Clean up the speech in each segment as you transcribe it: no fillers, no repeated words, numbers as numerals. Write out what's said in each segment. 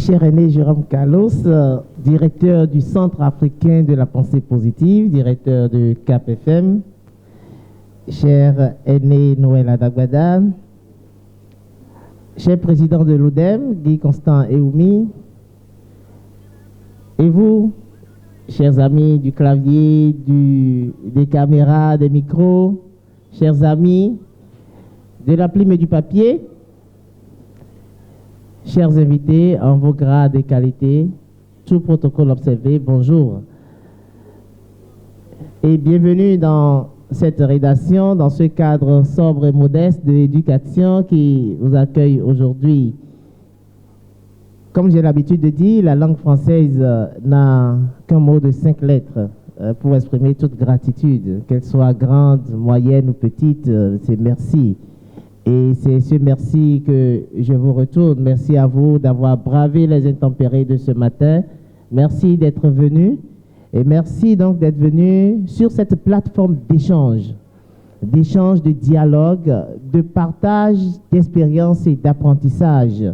Cher Aîné Jérôme Carlos, directeur du Centre africain de la pensée positive, directeur de CAP FM, cher Aîné Noël Adagbada, cher président de l'ODEM, Guy Constant Eoumi, et vous, chers amis du clavier, des caméras, des micros, chers amis de la plume et du papier, chers invités en vos grades et qualités, tout protocole observé, bonjour. Et bienvenue dans cette rédaction, dans ce cadre sobre et modeste de l'éducation qui vous accueille aujourd'hui. Comme j'ai l'habitude de dire, la langue française n'a qu'un mot de 5 lettres pour exprimer toute gratitude, qu'elle soit grande, moyenne ou petite, c'est merci. Et c'est ce merci que je vous retourne. Merci à vous d'avoir bravé les intempéries de ce matin. Merci d'être venu. Et merci donc d'être venu sur cette plateforme d'échange, de dialogue, de partage d'expériences et d'apprentissage.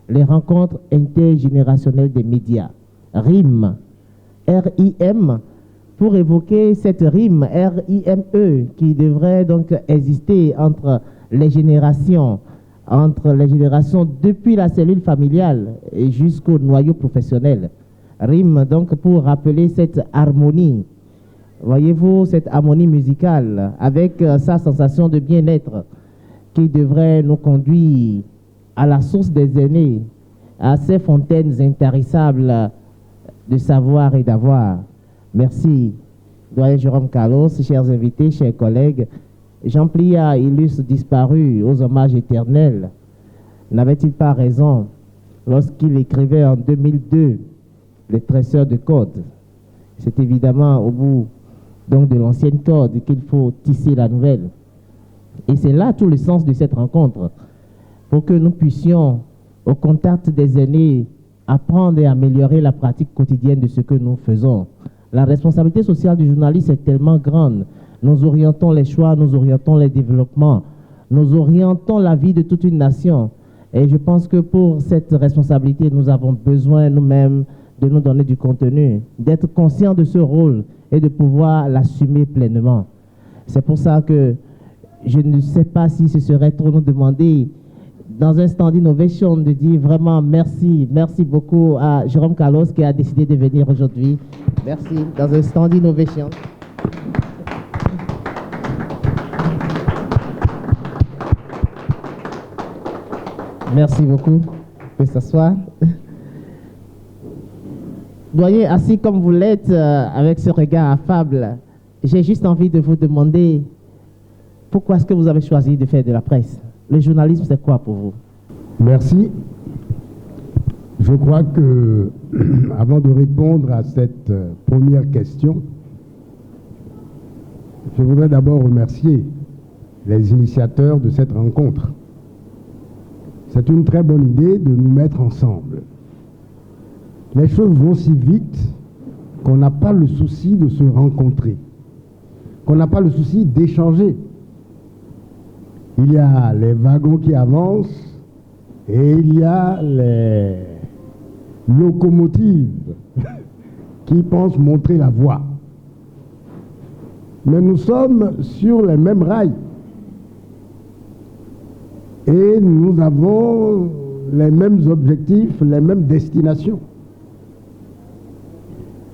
Les rencontres intergénérationnelles des médias. RIM, R-I-M, pour évoquer cette RIM, R-I-M-E, qui devrait donc exister entre les générations depuis la cellule familiale et jusqu'au noyau professionnel. RIM, donc, pour rappeler cette harmonie. Voyez-vous, cette harmonie musicale avec sa sensation de bien-être qui devrait nous conduire à la source des aînés, à ces fontaines intarissables de savoir et d'avoir. Merci, doyen Jérôme Carlos, chers invités, chers collègues. Jean Pliat, illustre disparu aux hommages éternels, n'avait-il pas raison lorsqu'il écrivait en 2002 Les tresseurs de cordes? C'est évidemment au bout donc de l'ancienne corde qu'il faut tisser la nouvelle. Et c'est là tout le sens de cette rencontre, pour que nous puissions, au contact des aînés, apprendre et améliorer la pratique quotidienne de ce que nous faisons. La responsabilité sociale du journaliste est tellement grande. Nous orientons les choix, nous orientons les développements, nous orientons la vie de toute une nation. Et je pense que pour cette responsabilité, nous avons besoin nous-mêmes de nous donner du contenu, d'être conscients de ce rôle et de pouvoir l'assumer pleinement. C'est pour ça que je ne sais pas si ce serait trop nous demander, dans un stand d'innovation, de dire vraiment merci beaucoup à Jérôme Carlos qui a décidé de venir aujourd'hui. Merci, dans un stand d'innovation. Merci beaucoup. Vous pouvez s'asseoir. Doyen, assis comme vous l'êtes, avec ce regard affable, j'ai juste envie de vous demander pourquoi est-ce que vous avez choisi de faire de la presse? Le journalisme, c'est quoi pour vous? Merci. Je crois que, avant de répondre à cette première question, je voudrais d'abord remercier les initiateurs de cette rencontre. C'est une très bonne idée de nous mettre ensemble. Les choses vont si vite qu'on n'a pas le souci de se rencontrer, qu'on n'a pas le souci d'échanger. Il y a les wagons qui avancent et il y a les locomotives qui pensent montrer la voie. Mais nous sommes sur les mêmes rails. Et nous avons les mêmes objectifs, les mêmes destinations.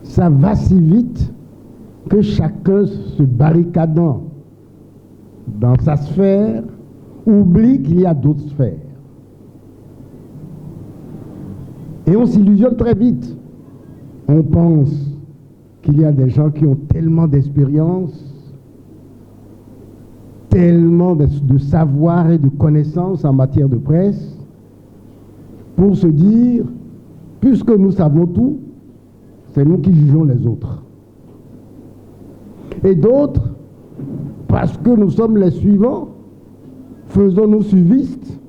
Ça va si vite que chacun se barricadant dans sa sphère oublie qu'il y a d'autres sphères. Et on s'illusionne très vite. On pense qu'il y a des gens qui ont tellement d'expérience, tellement de savoir et de connaissances en matière de presse, pour se dire, puisque nous savons tout, c'est nous qui jugeons les autres. Et d'autres, parce que nous sommes les suivants, faisons-nous suivistes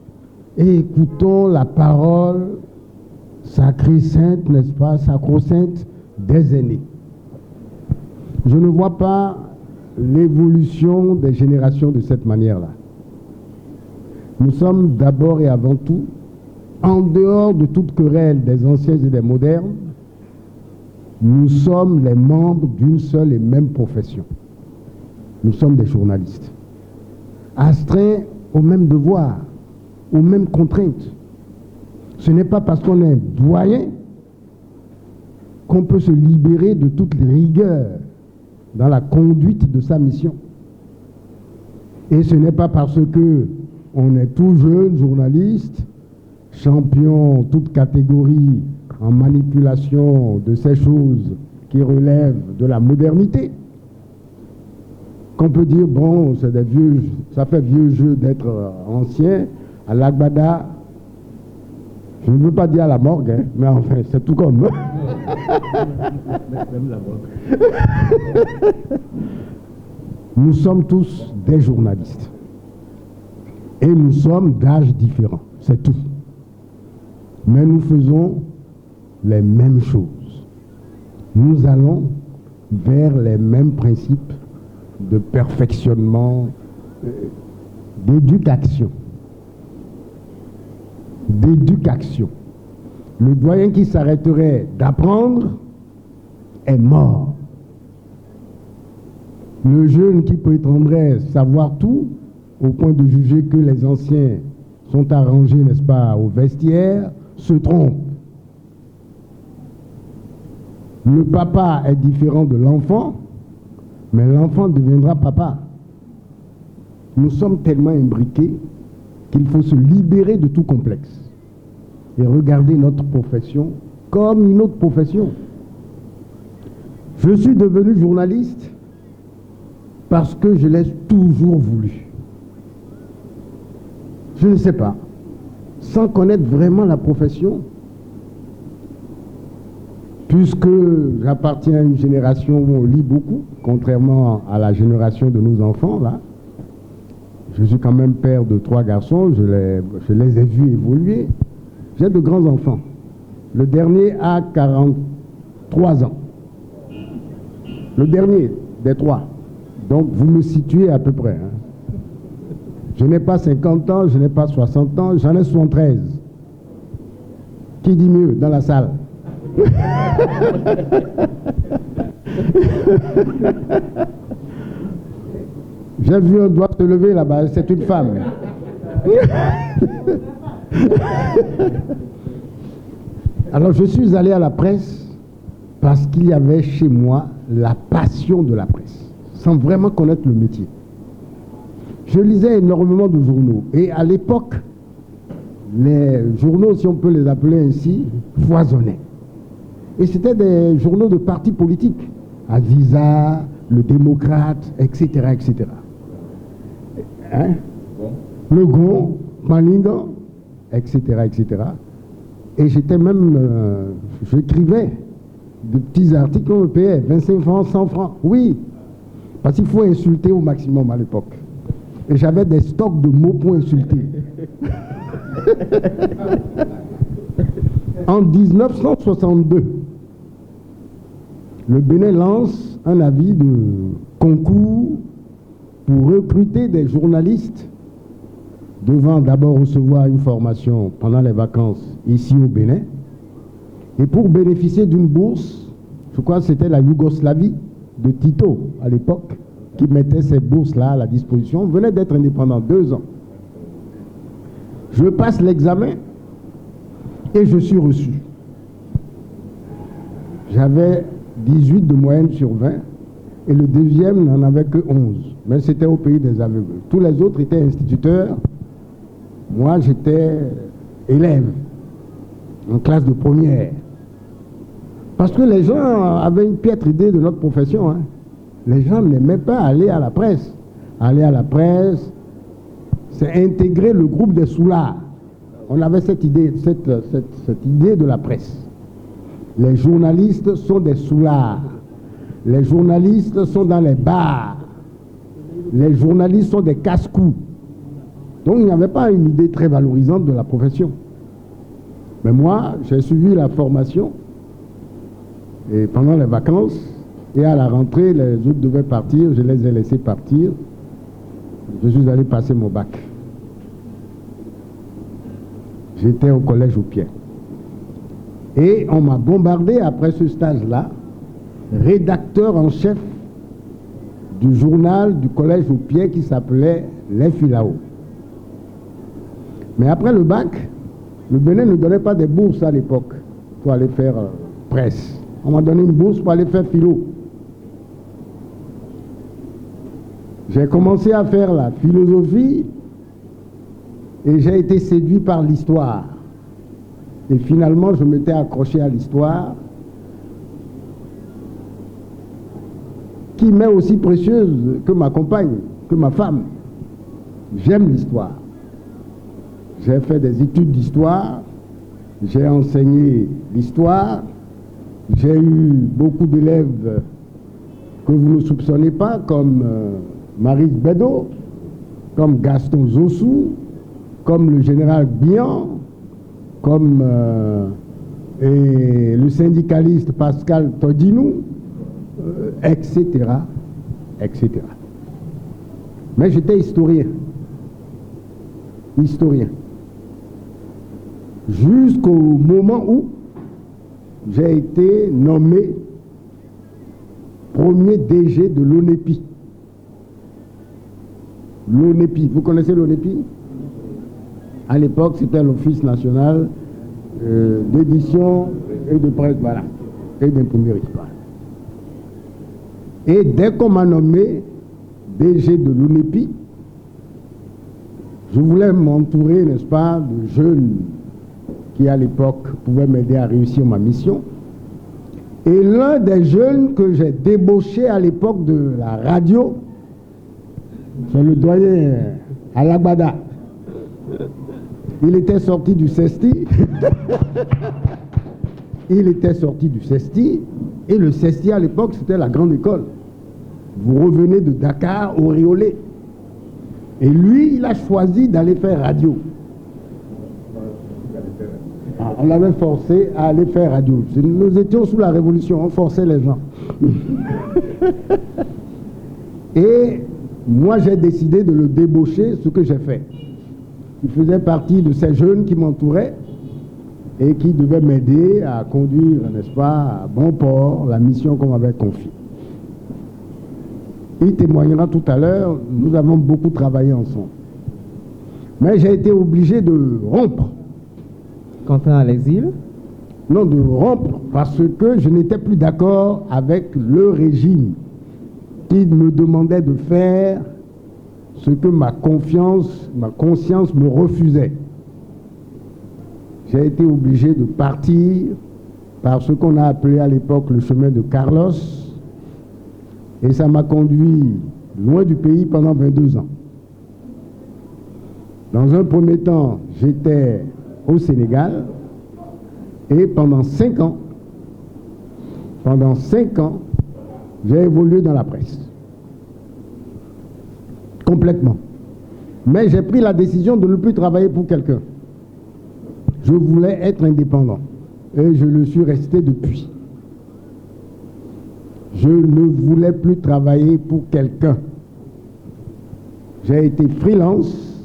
et écoutons la parole sacrée sainte, n'est-ce pas, sacro-sainte des aînés. Je ne vois pas l'évolution des générations de cette manière-là. Nous sommes d'abord et avant tout en dehors de toute querelle des anciens et des modernes, nous sommes les membres d'une seule et même profession. Nous sommes des journalistes, astreints aux mêmes devoirs, aux mêmes contraintes. Ce n'est pas parce qu'on est doyen qu'on peut se libérer de toute rigueur dans la conduite de sa mission. Et ce n'est pas parce que on est tout jeune journaliste, champion toute catégorie en manipulation de ces choses qui relèvent de la modernité, qu'on peut dire, bon, c'est des vieux, ça fait vieux jeu d'être ancien, à l'Agbada, je ne veux pas dire à la morgue, hein, mais enfin, c'est tout comme. Même la morgue. Nous sommes tous des journalistes. Et nous sommes d'âges différents, c'est tout. Mais nous faisons les mêmes choses. Nous allons vers les mêmes principes de perfectionnement, d'éducation. Le doyen qui s'arrêterait d'apprendre est mort. Le jeune qui prétendrait savoir tout, au point de juger que les anciens sont arrangés, n'est-ce pas, au vestiaire, se trompe. Le papa est différent de l'enfant, mais l'enfant deviendra papa. Nous sommes tellement imbriqués qu'il faut se libérer de tout complexe et regarder notre profession comme une autre profession. Je suis devenu journaliste parce que je l'ai toujours voulu. Je ne sais pas, sans connaître vraiment la profession, puisque j'appartiens à une génération où on lit beaucoup, contrairement à la génération de nos enfants, là. Je suis quand même père de 3 garçons, je les ai vus évoluer. J'ai de grands enfants. Le dernier a 43 ans. Le dernier des 3. Donc vous me situez à peu près. Hein. Je n'ai pas 50 ans, je n'ai pas 60 ans, j'en ai 73. Qui dit mieux dans la salle? J'ai vu un doigt se lever là-bas, c'est une femme. Alors je suis allé à la presse parce qu'il y avait chez moi la passion de la presse, sans vraiment connaître le métier. Je lisais énormément de journaux et à l'époque, les journaux, si on peut les appeler ainsi, foisonnaient. Et c'était des journaux de partis politiques, Aziza, Le Démocrate, etc., etc. Hein? Le Gon, Malinga, etc., etc. Et j'étais même, j'écrivais de petits articles qu'on me payait, 25 francs, 100 francs. Oui, parce qu'il faut insulter au maximum à l'époque. Et j'avais des stocks de mots pour insulter. En 1962, le Bénin lance un avis de concours pour recruter des journalistes devant d'abord recevoir une formation pendant les vacances ici au Bénin et pour bénéficier d'une bourse, je crois que c'était la Yougoslavie de Tito à l'époque qui mettait ces bourses-là à la disposition. On venait d'être indépendant 2 ans. Je passe l'examen et je suis reçu. J'avais 18 de moyenne sur 20 et le deuxième n'en avait que 11. Mais c'était au pays des aveugles. Tous les autres étaient instituteurs. Moi, j'étais élève en classe de première. Parce que les gens avaient une piètre idée de notre profession. Hein. Les gens n'aimaient pas aller à la presse. Aller à la presse, c'est intégrer le groupe des soulards. On avait cette idée, cette idée de la presse. Les journalistes sont des soulards. Les journalistes sont dans les bars. Les journalistes sont des casse-cous. Donc il n'y avait pas une idée très valorisante de la profession. Mais moi, j'ai suivi la formation et pendant les vacances et à la rentrée, les autres devaient partir, je les ai laissés partir. Je suis allé passer mon bac. J'étais au collège au pied. Et on m'a bombardé après ce stage-là, rédacteur en chef du journal du collège au pied qui s'appelait Les Filao. Mais après le bac, le Bénin ne donnait pas des bourses à l'époque pour aller faire presse. On m'a donné une bourse pour aller faire philo. J'ai commencé à faire la philosophie et j'ai été séduit par l'histoire. Et finalement, je m'étais accroché à l'histoire, qui m'est aussi précieuse que ma compagne, que ma femme. J'aime l'histoire. J'ai fait des études d'histoire, j'ai enseigné l'histoire, j'ai eu beaucoup d'élèves que vous ne soupçonnez pas, comme Marie Bédot, comme Gaston Zossou, comme le général Bian, comme et le syndicaliste Pascal Todinou, etc., etc. Mais j'étais historien. Jusqu'au moment où j'ai été nommé premier DG de l'ONEPI. L'ONEPI, vous connaissez l'ONEPI? À l'époque, c'était l'Office national d'édition et de presse, voilà, et d'imprimerie. Voilà. Et dès qu'on m'a nommé DG de l'ONEPI, je voulais m'entourer, n'est-ce pas, de jeunes qui, à l'époque, pouvaient m'aider à réussir ma mission. Et l'un des jeunes que j'ai débauché à l'époque de la radio, c'est le doyen Alagbada. Il était sorti du CESTI. Il était sorti du CESTI. Et le CESTI, à l'époque, c'était la grande école. Vous revenez de Dakar, auréolé. Et lui, il a choisi d'aller faire radio. On l'avait forcé à aller faire radio. Nous étions sous la Révolution, on forçait les gens. Et moi, j'ai décidé de le débaucher, ce que j'ai fait. Il faisait partie de ces jeunes qui m'entouraient et qui devaient m'aider à conduire, n'est-ce pas, à bon port la mission qu'on m'avait confiée. Il témoignera tout à l'heure, nous avons beaucoup travaillé ensemble. Mais j'ai été obligé de rompre. Quentin à l'exil? Non, de rompre, parce que je n'étais plus d'accord avec le régime qui me demandait de faire ce que ma conscience me refusait. J'ai été obligé de partir par ce qu'on a appelé à l'époque le chemin de Carlos, et ça m'a conduit loin du pays pendant 22 ans. Dans un premier temps, j'étais au Sénégal, et pendant 5 ans, j'ai évolué dans la presse. Complètement. Mais j'ai pris la décision de ne plus travailler pour quelqu'un. Je voulais être indépendant. Et je le suis resté depuis. Je ne voulais plus travailler pour quelqu'un. J'ai été freelance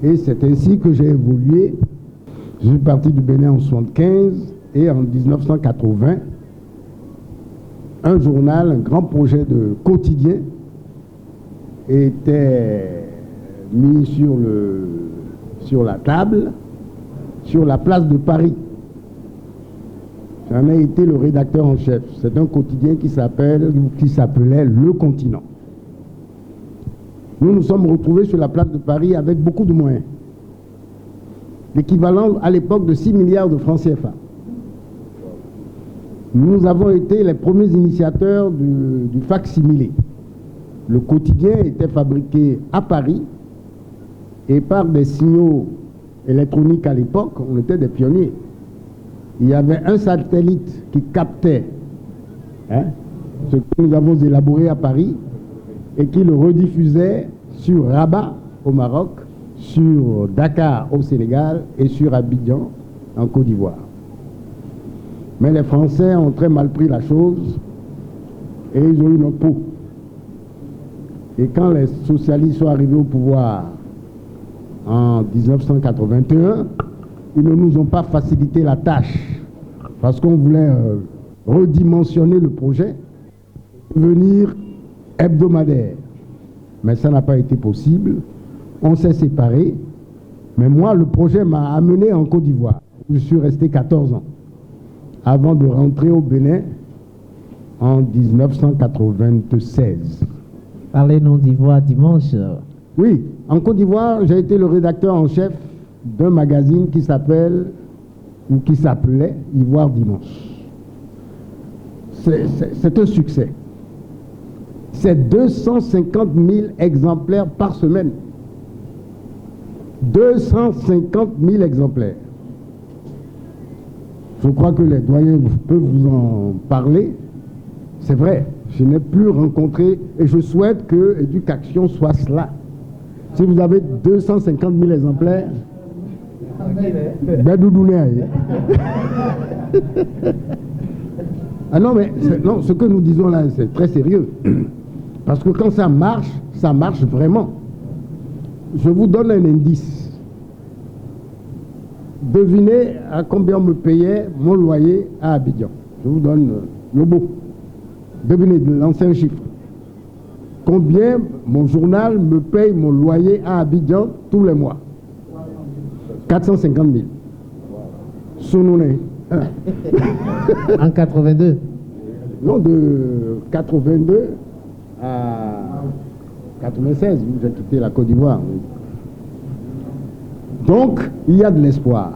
et c'est ainsi que j'ai évolué. Je suis parti du Bénin en 1975 et en 1980, un journal, un grand projet de quotidien était mis sur la table, sur la place de Paris. J'en ai été le rédacteur en chef. C'est un quotidien qui s'appelait Le Continent. Nous nous sommes retrouvés sur la place de Paris avec beaucoup de moyens. L'équivalent à l'époque de 6 milliards de francs CFA. Nous avons été les premiers initiateurs du facsimilé. Le quotidien était fabriqué à Paris et par des signaux électroniques à l'époque, on était des pionniers. Il y avait un satellite qui captait ce que nous avons élaboré à Paris et qui le rediffusait sur Rabat au Maroc, sur Dakar au Sénégal et sur Abidjan en Côte d'Ivoire. Mais les Français ont très mal pris la chose et ils ont eu nos peaux. Et quand les socialistes sont arrivés au pouvoir en 1981, ils ne nous ont pas facilité la tâche parce qu'on voulait redimensionner le projet, devenir hebdomadaire. Mais ça n'a pas été possible. On s'est séparés. Mais moi, le projet m'a amené en Côte d'Ivoire. Je suis resté 14 ans avant de rentrer au Bénin en 1996. Parlez-nous d'Ivoire dimanche. Oui, en Côte d'Ivoire, j'ai été le rédacteur en chef d'un magazine qui s'appelle ou qui s'appelait Ivoire Dimanche. C'est un succès. C'est 250 000 exemplaires par semaine. 250 000 exemplaires. Je crois que les doyens peuvent vous en parler. C'est vrai, je n'ai plus rencontré et je souhaite que Éducation soit cela. Si vous avez 250 000 exemplaires, ben doudouné. Ah non, mais non, ce que nous disons là, c'est très sérieux. Parce que quand ça marche vraiment. Je vous donne un indice. Devinez à combien on me payait mon loyer à Abidjan. Je vous donne le mot. Devinez l'ancien chiffre. Combien mon journal me paye mon loyer à Abidjan tous les mois? 450 000. Sonouné. En 82? Non, de 82 à 96, j'ai quitté la Côte d'Ivoire. Donc, il y a de l'espoir.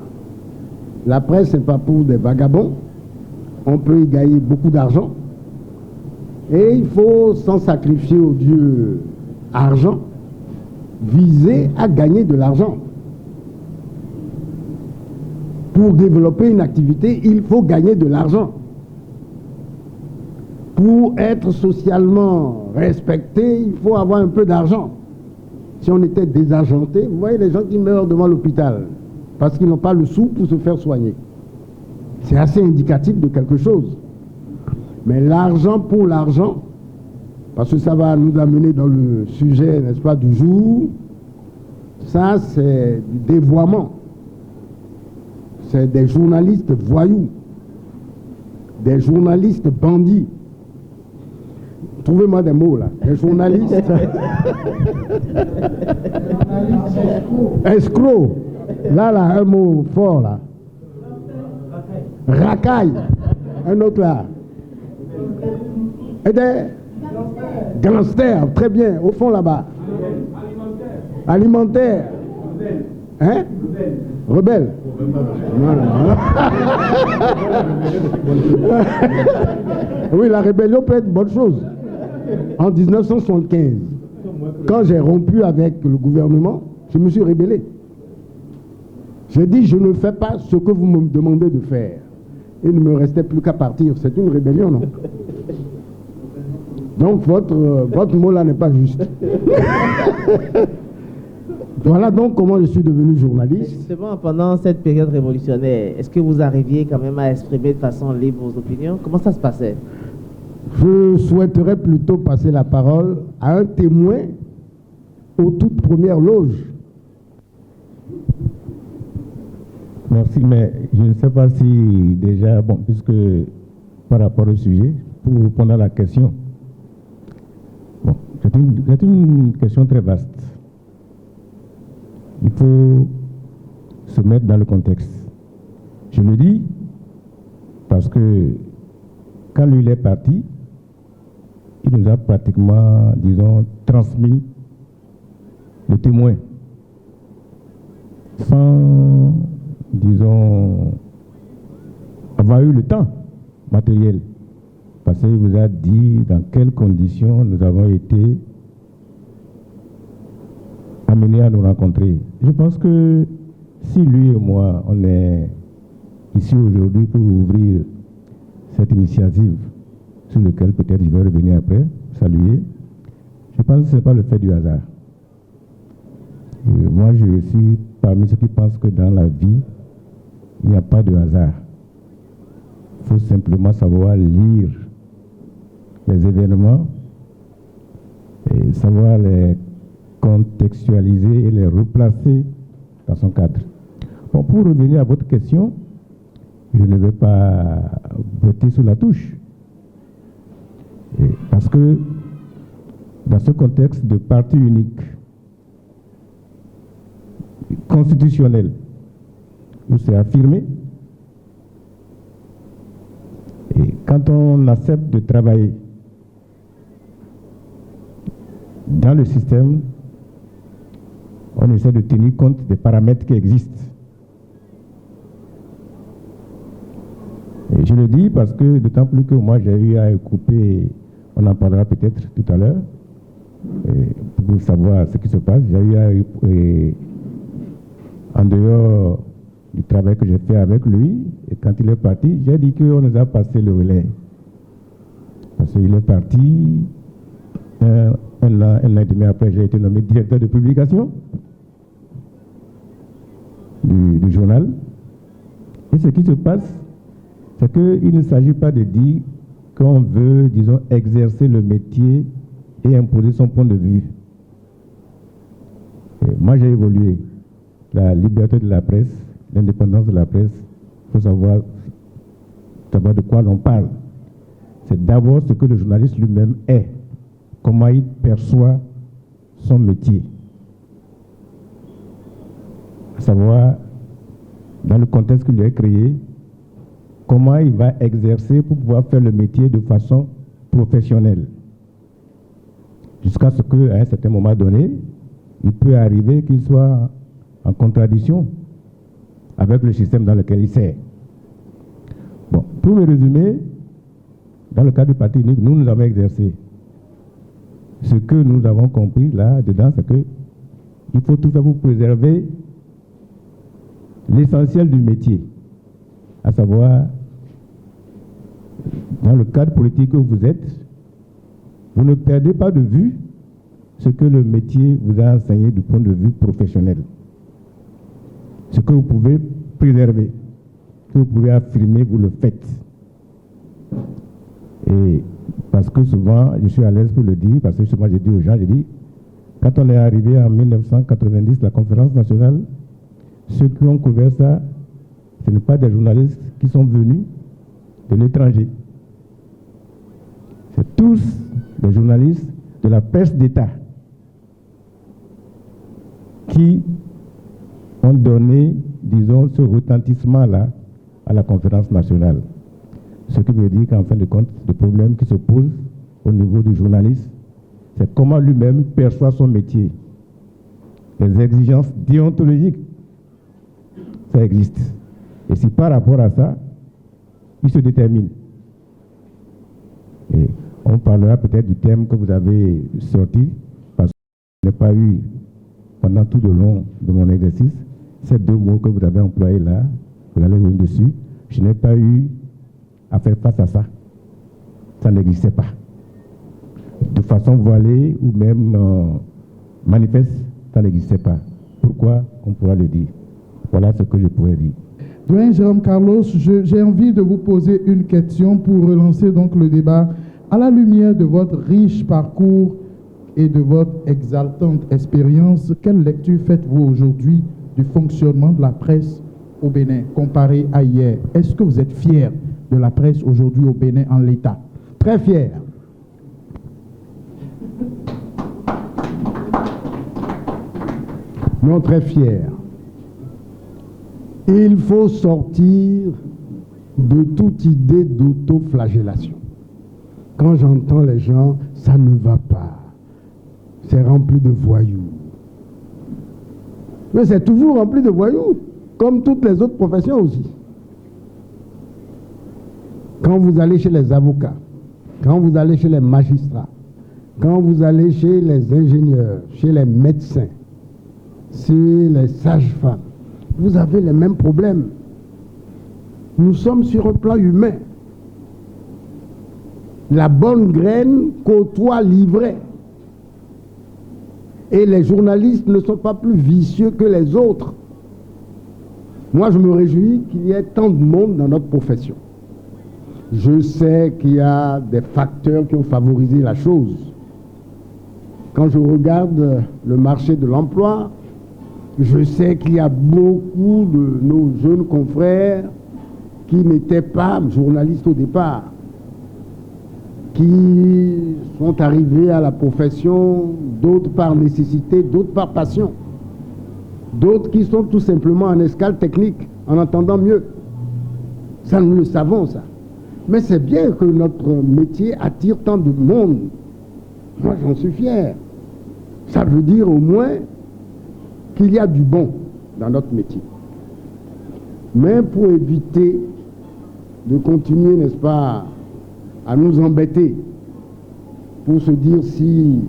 La presse, ce n'est pas pour des vagabonds. On peut y gagner beaucoup d'argent. Et il faut, sans sacrifier au Dieu argent, viser à gagner de l'argent. Pour développer une activité, il faut gagner de l'argent. Pour être socialement respecté, il faut avoir un peu d'argent. Si on était désargenté, vous voyez les gens qui meurent devant l'hôpital parce qu'ils n'ont pas le sou pour se faire soigner. C'est assez indicatif de quelque chose. Mais l'argent pour l'argent, parce que ça va nous amener dans le sujet, n'est-ce pas, du jour, ça c'est du dévoiement. C'est des journalistes voyous, des journalistes bandits. Trouvez-moi des mots là. Des journalistes. Escrocs. Là, un mot fort là. Racaille. Un autre là. Et des gangsters. Très bien. Au fond là-bas. Alimentaire. Hein? Rebelle. Oui, la rébellion peut être une bonne chose. En 1975, quand j'ai rompu avec le gouvernement, je me suis rébellé. J'ai dit, je ne fais pas ce que vous me demandez de faire. Il ne me restait plus qu'à partir. C'est une rébellion, non? Donc, votre mot là n'est pas juste. Voilà donc comment je suis devenu journaliste. Justement, pendant cette période révolutionnaire, est-ce que vous arriviez quand même à exprimer de façon libre vos opinions? Comment ça se passait? Je souhaiterais plutôt passer la parole à un témoin aux toutes premières loges. Merci, mais je ne sais pas si déjà, bon, puisque par rapport au sujet, pour répondre à la question, bon, c'est une question très vaste. Il faut se mettre dans le contexte. Je le dis parce que quand lui est parti, il nous a pratiquement, disons, transmis le témoin sans, disons, avoir eu le temps matériel. Parce qu'il vous a dit dans quelles conditions nous avons été amenés à nous rencontrer. Je pense que si lui et moi, on est ici aujourd'hui pour ouvrir cette initiative sur laquelle peut-être je vais revenir après, saluer, je pense que ce n'est pas le fait du hasard. Moi, je suis parmi ceux qui pensent que dans la vie, il n'y a pas de hasard. Il faut simplement savoir lire les événements et savoir les contextualiser et les replacer dans son cadre. Bon, pour revenir à votre question, je ne vais pas voter sur la touche. Parce que dans ce contexte de parti unique, constitutionnel, où c'est affirmé, et quand on accepte de travailler dans le système, on essaie de tenir compte des paramètres qui existent. Et je le dis parce que d'autant plus que moi j'ai eu à couper, on en parlera peut-être tout à l'heure, pour savoir ce qui se passe. J'ai eu à, en dehors du travail que j'ai fait avec lui, et quand il est parti, j'ai dit qu'on nous a passé le relais. Parce qu'il est parti, un an et demi après, j'ai été nommé directeur de publication du journal. Et ce qui se passe, c'est qu'il ne s'agit pas de dire qu'on veut, disons, exercer le métier et imposer son point de vue. Et moi, j'ai évolué. La liberté de la presse, l'indépendance de la presse, il faut savoir de quoi l'on parle. C'est d'abord ce que le journaliste lui-même est, comment il perçoit son métier. À savoir, dans le contexte qu'il a créé, comment il va exercer pour pouvoir faire le métier de façon professionnelle. Jusqu'à ce qu'à un certain moment donné, il peut arriver qu'il soit en contradiction avec le système dans lequel il sert. Bon, pour me résumer, dans le cadre du parti unique, nous avons exercé. Ce que nous avons compris là-dedans, c'est qu'il faut tout faire pour préserver l'essentiel du métier, à savoir, dans le cadre politique où vous êtes, vous ne perdez pas de vue ce que le métier vous a enseigné du point de vue professionnel. Ce que vous pouvez préserver, ce que vous pouvez affirmer, vous le faites. Et parce que souvent, je suis à l'aise pour le dire, parce que souvent j'ai dit aux gens, j'ai dit, quand on est arrivé en 1990, la conférence nationale, ceux qui ont couvert ça, ce ne sont pas des journalistes qui sont venus de l'étranger. C'est tous des journalistes de la presse d'État qui ont donné, disons, ce retentissement-là à la conférence nationale. Ce qui veut dire qu'en fin de compte, le problème qui se pose au niveau du journaliste, c'est comment lui-même perçoit son métier. Les exigences déontologiques, ça existe. Et si par rapport à ça, il se détermine. Et on parlera peut-être du thème que vous avez sorti, parce que je n'ai pas eu, pendant tout le long de mon exercice, ces deux mots que vous avez employés là, vous allez revenir dessus, je n'ai pas eu à faire face à ça. Ça n'existait pas. De façon voilée ou même manifeste, ça n'existait pas. Pourquoi? On pourra le dire. Voilà ce que je pourrais dire. Doyen Jérôme Carlos, j'ai envie de vous poser une question pour relancer donc le débat. À la lumière de votre riche parcours et de votre exaltante expérience, quelle lecture faites-vous aujourd'hui du fonctionnement de la presse au Bénin comparé à hier? Est-ce que vous êtes fier de la presse aujourd'hui au Bénin en l'état? Très fier. Non, très fier. Il faut sortir de toute idée d'autoflagellation. Quand j'entends les gens, ça ne va pas. C'est rempli de voyous. Mais c'est toujours rempli de voyous, comme toutes les autres professions aussi. Quand vous allez chez les avocats, quand vous allez chez les magistrats, quand vous allez chez les ingénieurs, chez les médecins, chez les sages-femmes, vous avez les mêmes problèmes. Nous sommes sur un plan humain. La bonne graine côtoie l'ivraie. Et les journalistes ne sont pas plus vicieux que les autres. Moi, je me réjouis qu'il y ait tant de monde dans notre profession. Je sais qu'il y a des facteurs qui ont favorisé la chose. Quand je regarde le marché de l'emploi, Je sais qu'il y a beaucoup de nos jeunes confrères qui n'étaient pas journalistes au départ, qui sont arrivés à la profession, d'autres par nécessité, d'autres par passion, d'autres qui sont tout simplement en escale technique, en entendant mieux. Ça, nous le savons, ça. Mais c'est bien que notre métier attire tant de monde. Moi, j'en suis fier. Ça veut dire au moins qu'il y a du bon dans notre métier. Mais pour éviter de continuer, n'est-ce pas, à nous embêter, pour se dire si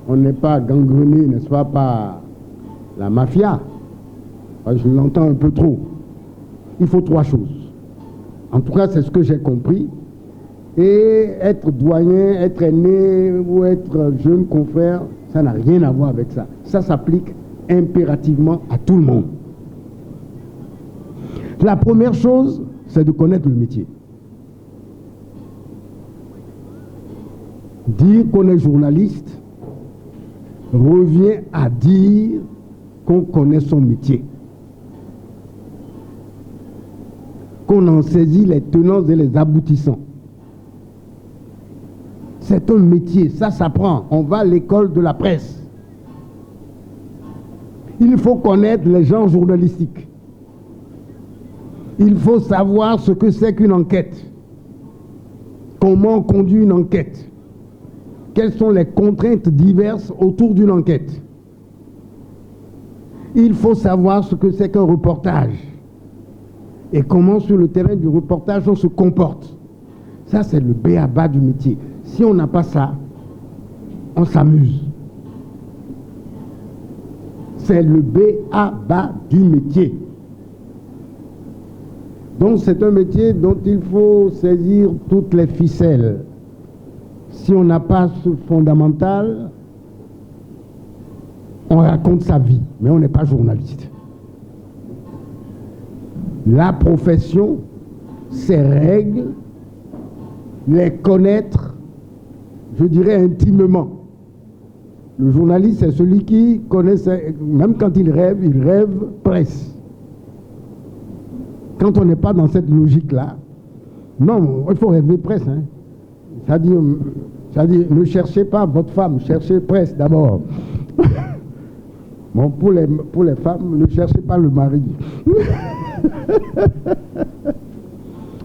on n'est pas gangrené, n'est-ce pas, par la mafia, je l'entends un peu trop, il faut 3 choses. En tout cas, c'est ce que j'ai compris. Et être doyen, être aîné ou être jeune confrère, ça n'a rien à voir avec ça. Ça s'applique impérativement à tout le monde. La première chose, c'est de connaître le métier. Dire qu'on est journaliste revient à dire qu'on connaît son métier, qu'on en saisit les tenants et les aboutissants. C'est un métier, ça s'apprend. On va à l'école de la presse. Il faut connaître les genres journalistiques. Il faut savoir ce que c'est qu'une enquête. Comment on conduit une enquête. Quelles sont les contraintes diverses autour d'une enquête. Il faut savoir ce que c'est qu'un reportage. Et comment sur le terrain du reportage on se comporte. Ça, c'est le b.a.-ba du métier. Si on n'a pas ça, on s'amuse. C'est le b.a.-ba du métier. Donc c'est un métier dont il faut saisir toutes les ficelles. Si on n'a pas ce fondamental, on raconte sa vie, mais on n'est pas journaliste. La profession, ses règles, les connaître, je dirais intimement. Le journaliste, c'est celui qui connaît, même quand il rêve presse. Quand on n'est pas dans cette logique-là, non, il faut rêver presse. Hein. C'est-à-dire, ne cherchez pas votre femme, cherchez presse d'abord. Bon, pour les femmes, ne cherchez pas le mari.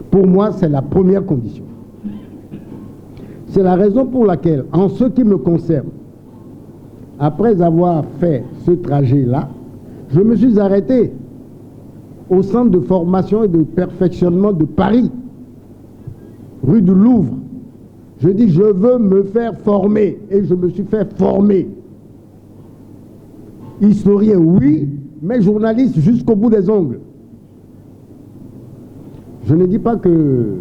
Pour moi, c'est la première condition. C'est la raison pour laquelle, en ce qui me concerne, après avoir fait ce trajet-là, je me suis arrêté au centre de formation et de perfectionnement de Paris, rue du Louvre. Je dis, je veux me faire former, et je me suis fait former. Historien, oui, mais journaliste jusqu'au bout des ongles. Je ne dis pas que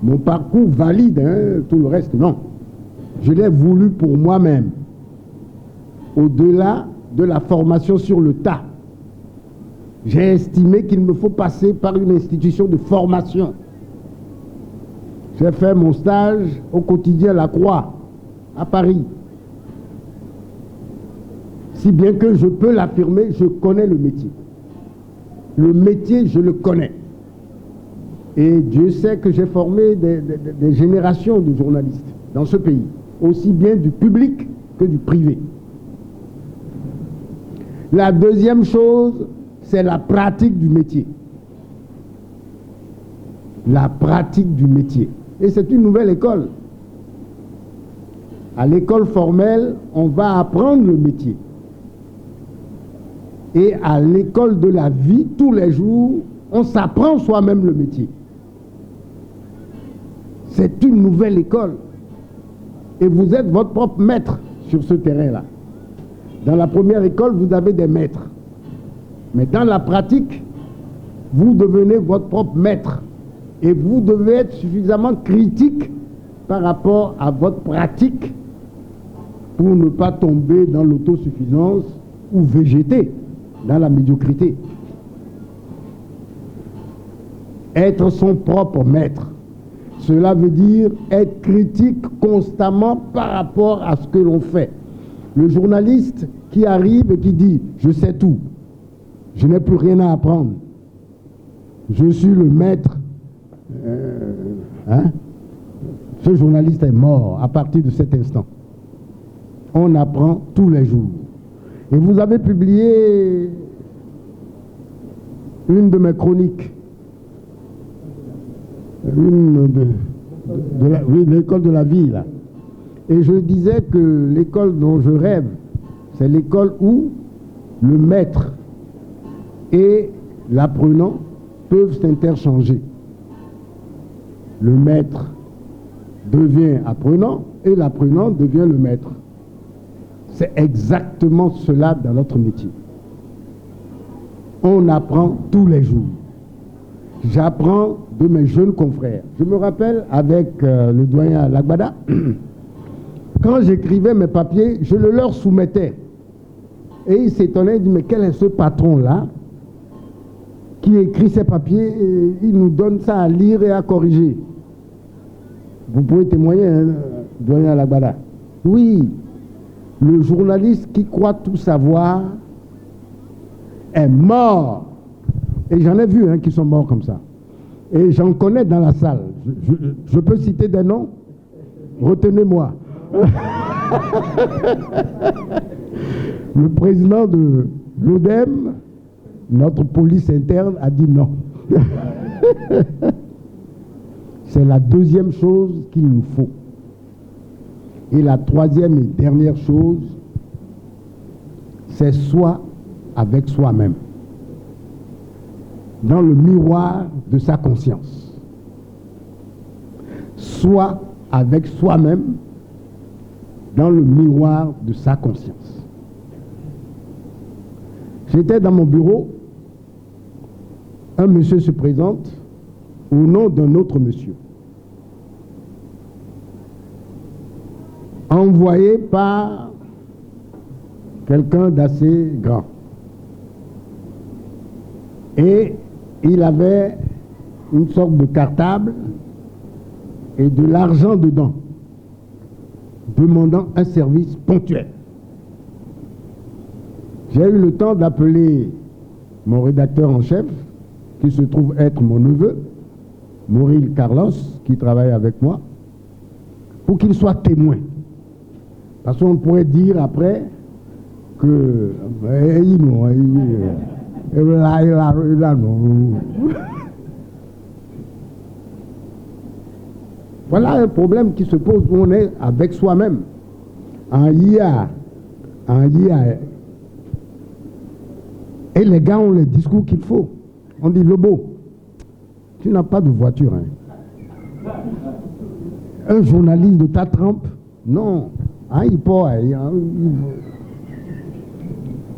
mon parcours valide tout le reste, non. Je l'ai voulu pour moi-même. Au-delà de la formation sur le tas, j'ai estimé qu'il me faut passer par une institution de formation. J'ai fait mon stage au quotidien La Croix, à Paris. Si bien que je peux l'affirmer, je connais le métier. Le métier, je le connais. Et Dieu sait que j'ai formé des générations de journalistes dans ce pays, aussi bien du public que du privé. La deuxième chose, c'est la pratique du métier. La pratique du métier. Et c'est une nouvelle école. À l'école formelle, on va apprendre le métier. Et à l'école de la vie, tous les jours, on s'apprend soi-même le métier. C'est une nouvelle école. Et vous êtes votre propre maître sur ce terrain-là. Dans la première école, vous avez des maîtres. Mais dans la pratique, vous devenez votre propre maître. Et vous devez être suffisamment critique par rapport à votre pratique pour ne pas tomber dans l'autosuffisance ou végéter dans la médiocrité. Être son propre maître, cela veut dire être critique constamment par rapport à ce que l'on fait. Le journaliste qui arrive et qui dit « je sais tout », Je n'ai plus rien à apprendre. Je suis le maître. Ce journaliste est mort à partir de cet instant. On apprend tous les jours. Et vous avez publié une de mes chroniques. Oui, l'école de la vie, là. Et je disais que l'école dont je rêve, c'est l'école où le maître et l'apprenant peuvent s'interchanger. Le maître devient apprenant et l'apprenant devient le maître. C'est exactement cela dans notre métier. On apprend tous les jours. J'apprends de mes jeunes confrères. Je me rappelle avec le doyen Lagbada, quand j'écrivais mes papiers, je le leur soumettais. Et ils s'étonnaient, ils disaient, mais quel est ce patron-là qui écrit ces papiers et il nous donne ça à lire et à corriger. Vous pouvez témoigner, hein, doyen Lagbada. Oui, le journaliste qui croit tout savoir est mort. Et j'en ai vu qui sont morts comme ça. Et j'en connais dans la salle. Je peux citer des noms? Retenez-moi. Le président de l'ODEM, notre police interne, a dit non. C'est la deuxième chose qu'il nous faut. Et la troisième et dernière chose, c'est soi avec soi-même, dans le miroir de sa conscience. Soi avec soi-même, dans le miroir de sa conscience. J'étais dans mon bureau, un monsieur se présente au nom d'un autre monsieur, envoyé par quelqu'un d'assez grand. Et il avait une sorte de cartable et de l'argent dedans, demandant un service ponctuel. J'ai eu le temps d'appeler mon rédacteur en chef, qui se trouve être mon neveu, Maurice Carlos, qui travaille avec moi, pour qu'il soit témoin. Parce qu'on pourrait dire après que voilà un problème qui se pose où on est avec soi-même. En IA. Et les gars ont les discours qu'il faut. On dit, Lobo, tu n'as pas de voiture. Un journaliste de ta trempe, non.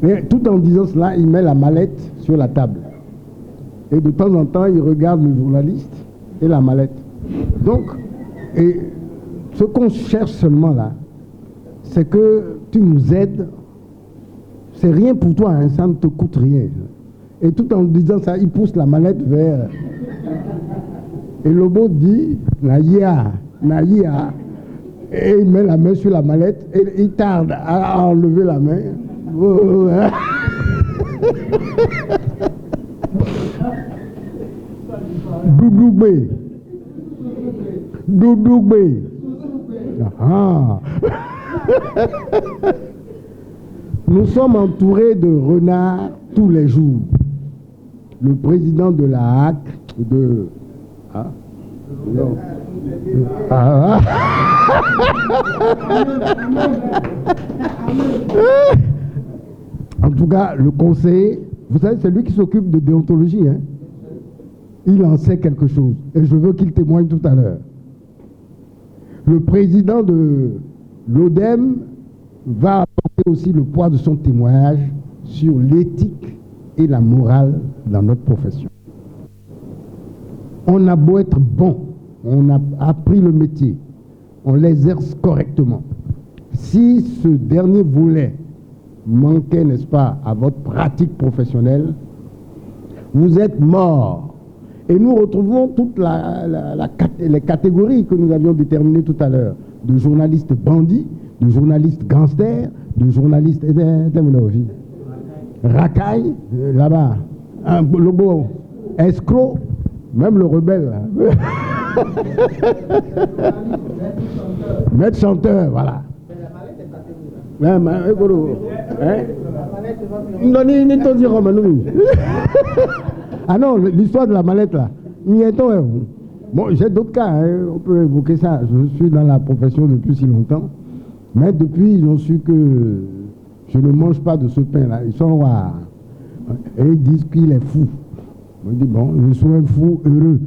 Mais tout en disant cela, il met la mallette sur la table. Et de temps en temps, il regarde le journaliste et la mallette. Donc, et ce qu'on cherche seulement là, c'est que tu nous aides. C'est rien pour toi, ça ne te coûte rien. Et tout en disant ça, il pousse la mallette vers... Et Lobo dit, Naïa. Et il met la main sur la mallette et il tarde à enlever la main. Doudoubé. Ah. Nous sommes entourés de renards tous les jours. Le président de la HAC, en tout cas, le conseiller, vous savez, c'est lui qui s'occupe de déontologie. Il en sait quelque chose. Et je veux qu'il témoigne tout à l'heure. Le président de l'ODEM va apporter aussi le poids de son témoignage sur l'éthique et la morale dans notre profession. On a beau être bon, on a appris le métier, on l'exerce correctement. Si ce dernier volet manquait, n'est-ce pas, à votre pratique professionnelle, vous êtes mort. Et nous retrouvons toutes les catégories que nous avions déterminées tout à l'heure, de journalistes bandits, de journalistes gangsters, de journalistes racaille, là-bas, le beau escroc, même le rebelle. Là. Maître chanteur, voilà. Ah non, l'histoire de la mallette là. Bon, j'ai d'autres cas, hein, on peut évoquer ça. Je suis dans la profession depuis si longtemps. Mais depuis, ils ont su que je ne mange pas de ce pain-là. Ils sont là. Et ils disent qu'il est fou. On dit, bon, je suis un fou heureux.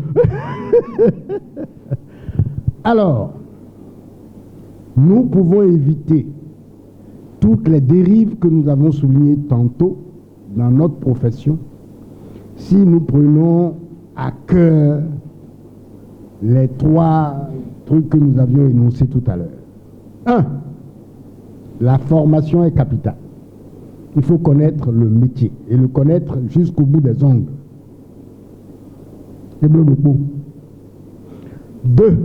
Alors, nous pouvons éviter toutes les dérives que nous avons soulignées tantôt dans notre profession si nous prenons à cœur les 3 trucs que nous avions énoncés tout à l'heure. 1. La formation est capitale. Il faut connaître le métier et le connaître jusqu'au bout des ongles. C'est beaucoup. 2.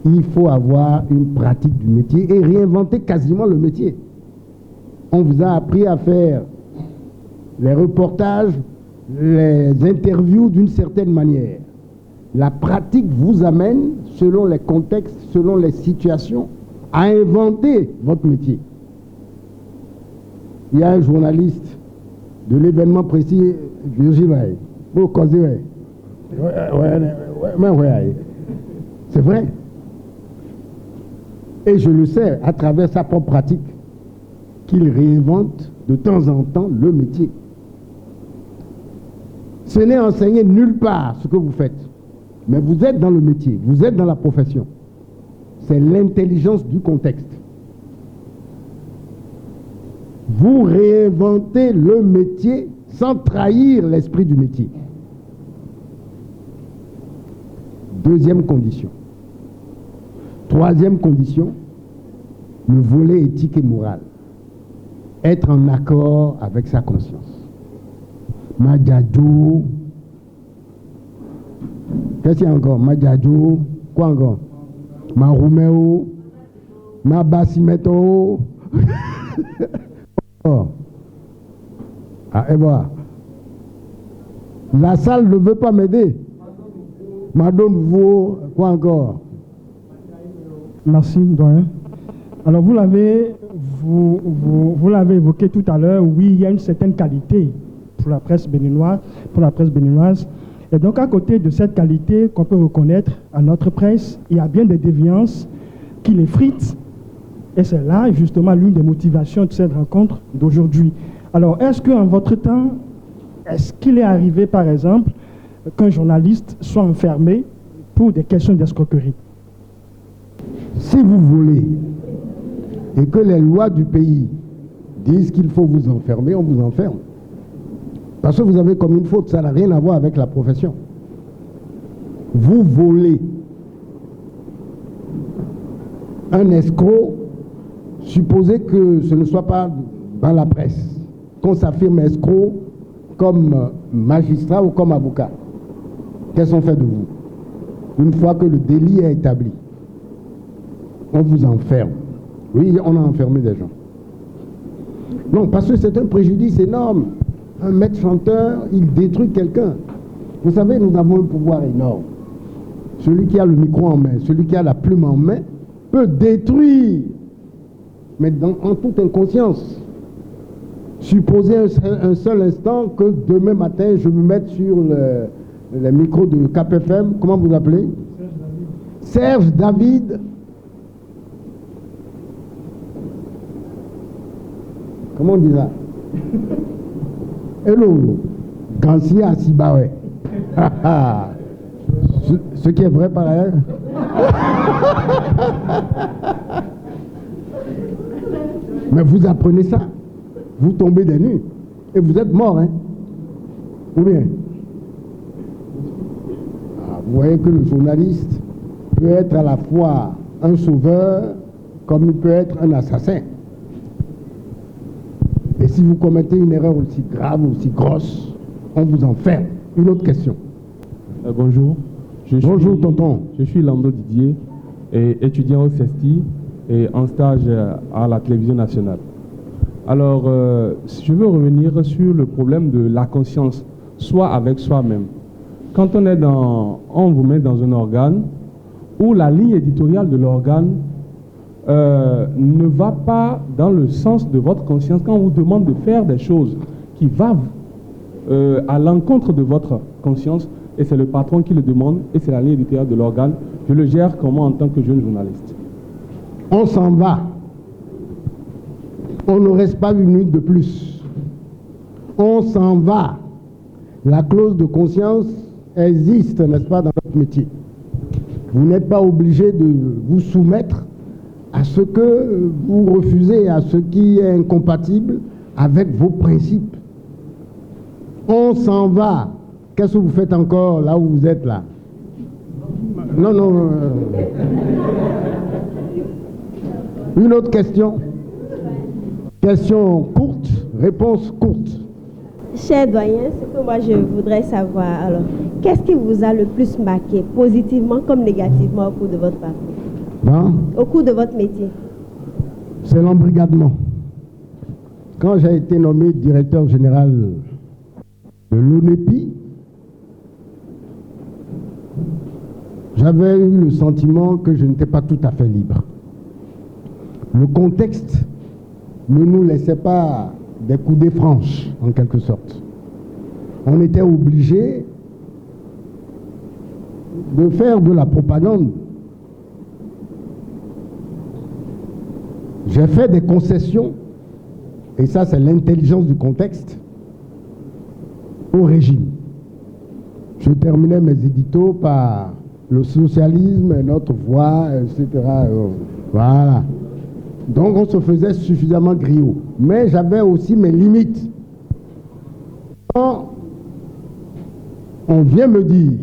Il faut avoir une pratique du métier et réinventer quasiment le métier. On vous a appris à faire les reportages, les interviews d'une certaine manière. La pratique vous amène, selon les contextes, selon les situations, à inventer votre métier. Il y a un journaliste de l'événement précis, Virgile, c'est vrai. Et je le sais, à travers sa propre pratique, qu'il réinvente de temps en temps le métier. Ce n'est enseigné nulle part ce que vous faites. Mais vous êtes dans le métier, vous êtes dans la profession. C'est l'intelligence du contexte. Vous réinventez le métier sans trahir l'esprit du métier. Deuxième condition. Troisième condition, le volet éthique et moral. Être en accord avec sa conscience. Madjadjo. Qu'est-ce qu'il y a encore? Madjadjo. Quoi encore? Maroumeo. Mabasimeto. Oh. Ah, et voilà. La salle ne veut pas m'aider. Madone-vous. Quoi encore? Merci, doyen. Alors, vous l'avez évoqué tout à l'heure, oui, il y a une certaine qualité pour la presse béninoise. Et donc, à côté de cette qualité qu'on peut reconnaître à notre presse, il y a bien des déviances qui l'effritent. Et c'est là, justement, l'une des motivations de cette rencontre d'aujourd'hui. Alors, est-ce qu'en votre temps, est-ce qu'il est arrivé, par exemple, qu'un journaliste soit enfermé pour des questions d'escroquerie? Si vous voulez, et que les lois du pays disent qu'il faut vous enfermer, on vous enferme. Parce que vous avez commis une faute, ça n'a rien à voir avec la profession. Vous volez. Un escroc, supposez que ce ne soit pas dans la presse, qu'on s'affirme escroc comme magistrat ou comme avocat. Qu'est-ce qu'on fait de vous? Une fois que le délit est établi, on vous enferme. Oui, on a enfermé des gens. Non, parce que c'est un préjudice énorme. Un maître chanteur, il détruit quelqu'un. Vous savez, nous avons un pouvoir énorme. Celui qui a le micro en main, celui qui a la plume en main, peut détruire, mais en toute inconscience. Supposez un seul instant que demain matin, je me mette sur le micro de KPFM. Comment vous appelez? Serge David. Comment on dit ça? Hello, Gansia Sibawe. Ce qui est vrai par ailleurs. Mais vous apprenez ça, vous tombez des nues et vous êtes mort, hein? Ou bien? Vous voyez que le journaliste peut être à la fois un sauveur comme il peut être un assassin. Et si vous commettez une erreur aussi grave, aussi grosse, on vous enferme. Une autre question. Bonjour. Bonjour, tonton. Je suis Lando Didier, étudiant au CESTI et en stage à la télévision nationale. Alors, je veux revenir sur le problème de la conscience, soit avec soi-même. Quand on vous met dans un organe où la ligne éditoriale de l'organe ne va pas dans le sens de votre conscience, quand on vous demande de faire des choses qui vont à l'encontre de votre conscience, et c'est le patron qui le demande, et c'est la ligne éditoriale de l'organe, je le gère comment en tant que jeune journaliste? On s'en va. On ne reste pas une minute de plus. On s'en va. La clause de conscience existe, n'est-ce pas, dans notre métier. Vous n'êtes pas obligé de vous soumettre à ce que vous refusez, à ce qui est incompatible avec vos principes. On s'en va. Qu'est-ce que vous faites encore là où vous êtes là? Non, non. Une autre question? Question courte, réponse courte. Cher doyen, ce que moi je voudrais savoir, alors, qu'est-ce qui vous a le plus marqué, positivement comme négativement, au cours de votre parcours? Hein? Au cours de votre métier? C'est l'embrigadement. Quand j'ai été nommé directeur général de l'ONEPI, j'avais eu le sentiment que je n'étais pas tout à fait libre. Le contexte ne nous laissait pas des coudées franches, en quelque sorte. On était obligé de faire de la propagande. J'ai fait des concessions, et ça c'est l'intelligence du contexte, au régime. Je terminais mes éditos par le socialisme est notre voie, etc. Voilà. Donc on se faisait suffisamment griot. Mais j'avais aussi mes limites. Quand on vient me dire,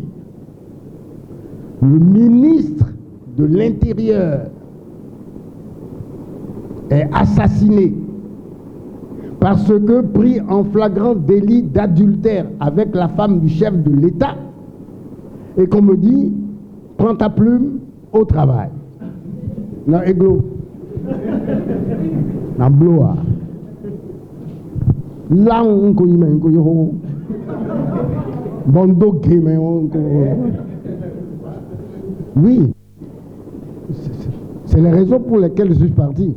le ministre de l'Intérieur est assassiné parce que pris en flagrant délit d'adultère avec la femme du chef de l'État, et qu'on me dit, prends ta plume au travail. Non, églo. Non, bloa. Là, on peut y mettre, Bondo game, oui. C'est les raisons pour lesquelles je suis parti.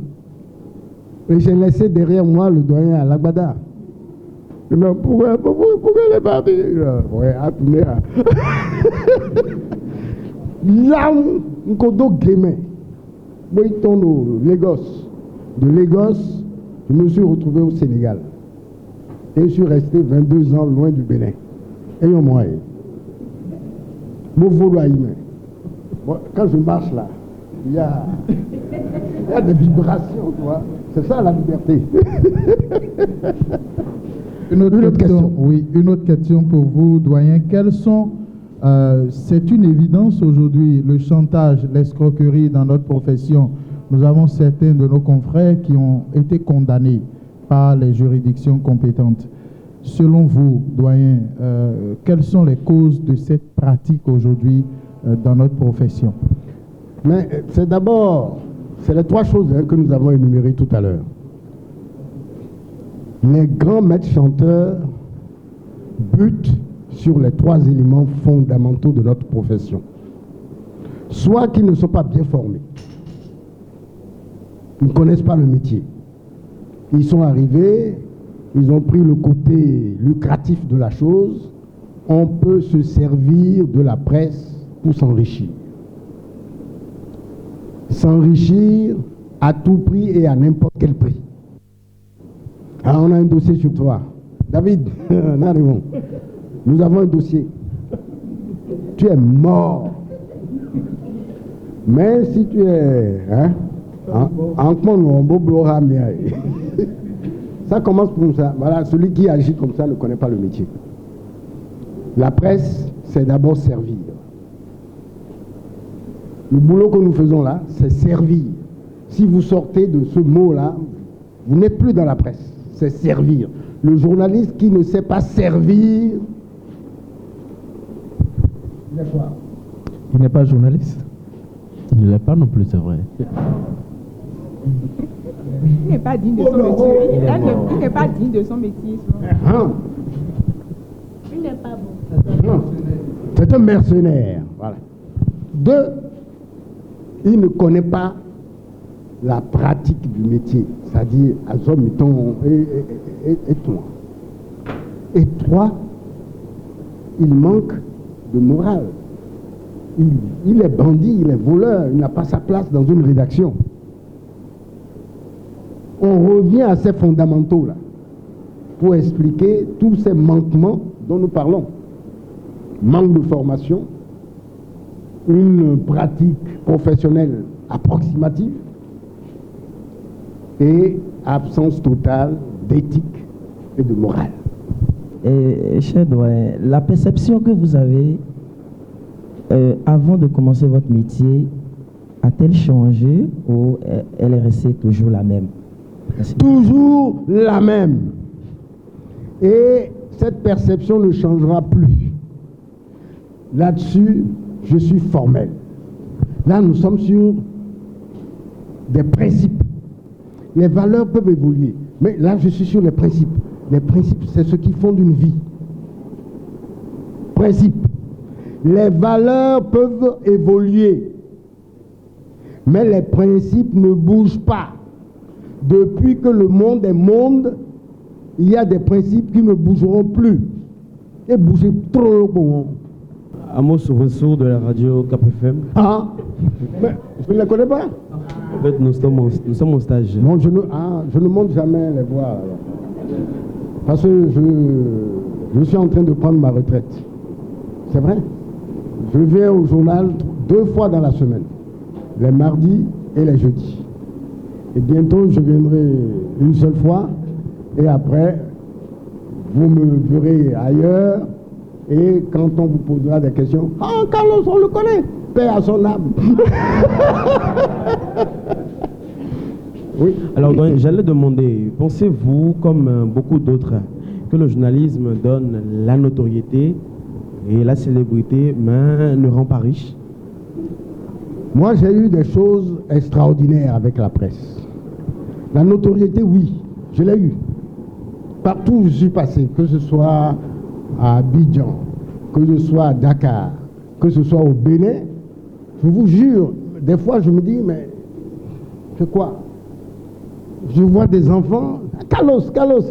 Et j'ai laissé derrière moi le doyen à l'Agbada. Mais pourquoi il est parti? Ouais, à tourner. Là, on peut game. Moi, il tourne au Lagos. De Lagos, je me suis retrouvé au Sénégal. Et je suis resté 22 ans loin du Bénin. Et on m'a dit, quand je marche là, il y a des vibrations, tu vois. C'est ça la liberté. Une autre question. Oui, une autre question pour vous, doyen. Quels sont, c'est une évidence aujourd'hui, le chantage, l'escroquerie dans notre profession. Nous avons certains de nos confrères qui ont été condamnés par les juridictions compétentes. Selon vous, doyen, quelles sont les causes de cette pratique aujourd'hui dans notre profession? Mais c'est d'abord, c'est les trois choses que nous avons énumérées tout à l'heure. Les grands maîtres chanteurs butent sur les trois éléments fondamentaux de notre profession. Soit qu'ils ne sont pas bien formés, ils ne connaissent pas le métier. Ils sont arrivés, ils ont pris le côté lucratif de la chose. On peut se servir de la presse pour s'enrichir. S'enrichir à tout prix et à n'importe quel prix. Alors on a un dossier sur toi. David, nous avons un dossier. Tu es mort. Mais si tu es... ça commence comme ça. Voilà, celui qui agit comme ça ne connaît pas le métier. La presse, c'est d'abord servir. Le boulot que nous faisons là, c'est servir. Si vous sortez de ce mot-là, vous n'êtes plus dans la presse. C'est servir. Le journaliste qui ne sait pas servir, il est quoi? Il n'est pas journaliste. Il ne l'est pas non plus, c'est vrai. Il n'est pas digne de son métier. Il n'est pas digne de son métier. Il n'est pas bon. Non. C'est un mercenaire. Voilà. 2, il ne connaît pas la pratique du métier, c'est-à-dire à mettons et toi. Et 3, il manque de morale. Il est bandit, il est voleur, il n'a pas sa place dans une rédaction. On revient à ces fondamentaux-là pour expliquer tous ces manquements dont nous parlons. Manque de formation, une pratique professionnelle approximative et absence totale d'éthique et de morale. Et, cher doyen, la perception que vous avez avant de commencer votre métier a-t-elle changé ou elle est restée toujours la même? Merci. Toujours la même. Et cette perception ne changera plus. Là-dessus, je suis formel. Là, nous sommes sur des principes. Les valeurs peuvent évoluer. Mais là, je suis sur les principes. Les principes, c'est ce qui fonde une vie. Principes. Les valeurs peuvent évoluer. Mais les principes ne bougent pas. Depuis que le monde est monde, il y a des principes qui ne bougeront plus. Et bouger trop bon. Amos Rousseau de la radio Cap FM. Ah, mais je ne les connais pas. En fait, nous sommes en stage. Non, je ne monte jamais les voix. Alors. Parce que je suis en train de prendre ma retraite. C'est vrai. Je viens au journal 2 fois dans la semaine. Les mardis et les jeudis. Et bientôt, je viendrai une seule fois. Et après, vous me verrez ailleurs. Et quand on vous posera des questions, ah, Carlos, on le connaît, paix à son âme. Oui. Alors, j'allais demander, pensez-vous, comme beaucoup d'autres, que le journalisme donne la notoriété et la célébrité, mais ne rend pas riche? Moi, j'ai eu des choses extraordinaires avec la presse. La notoriété, oui, je l'ai eu. Partout où je suis passé, que ce soit à Abidjan, que ce soit à Dakar, que ce soit au Bénin, je vous jure, des fois je me dis, mais c'est quoi? Je vois des enfants, Carlos,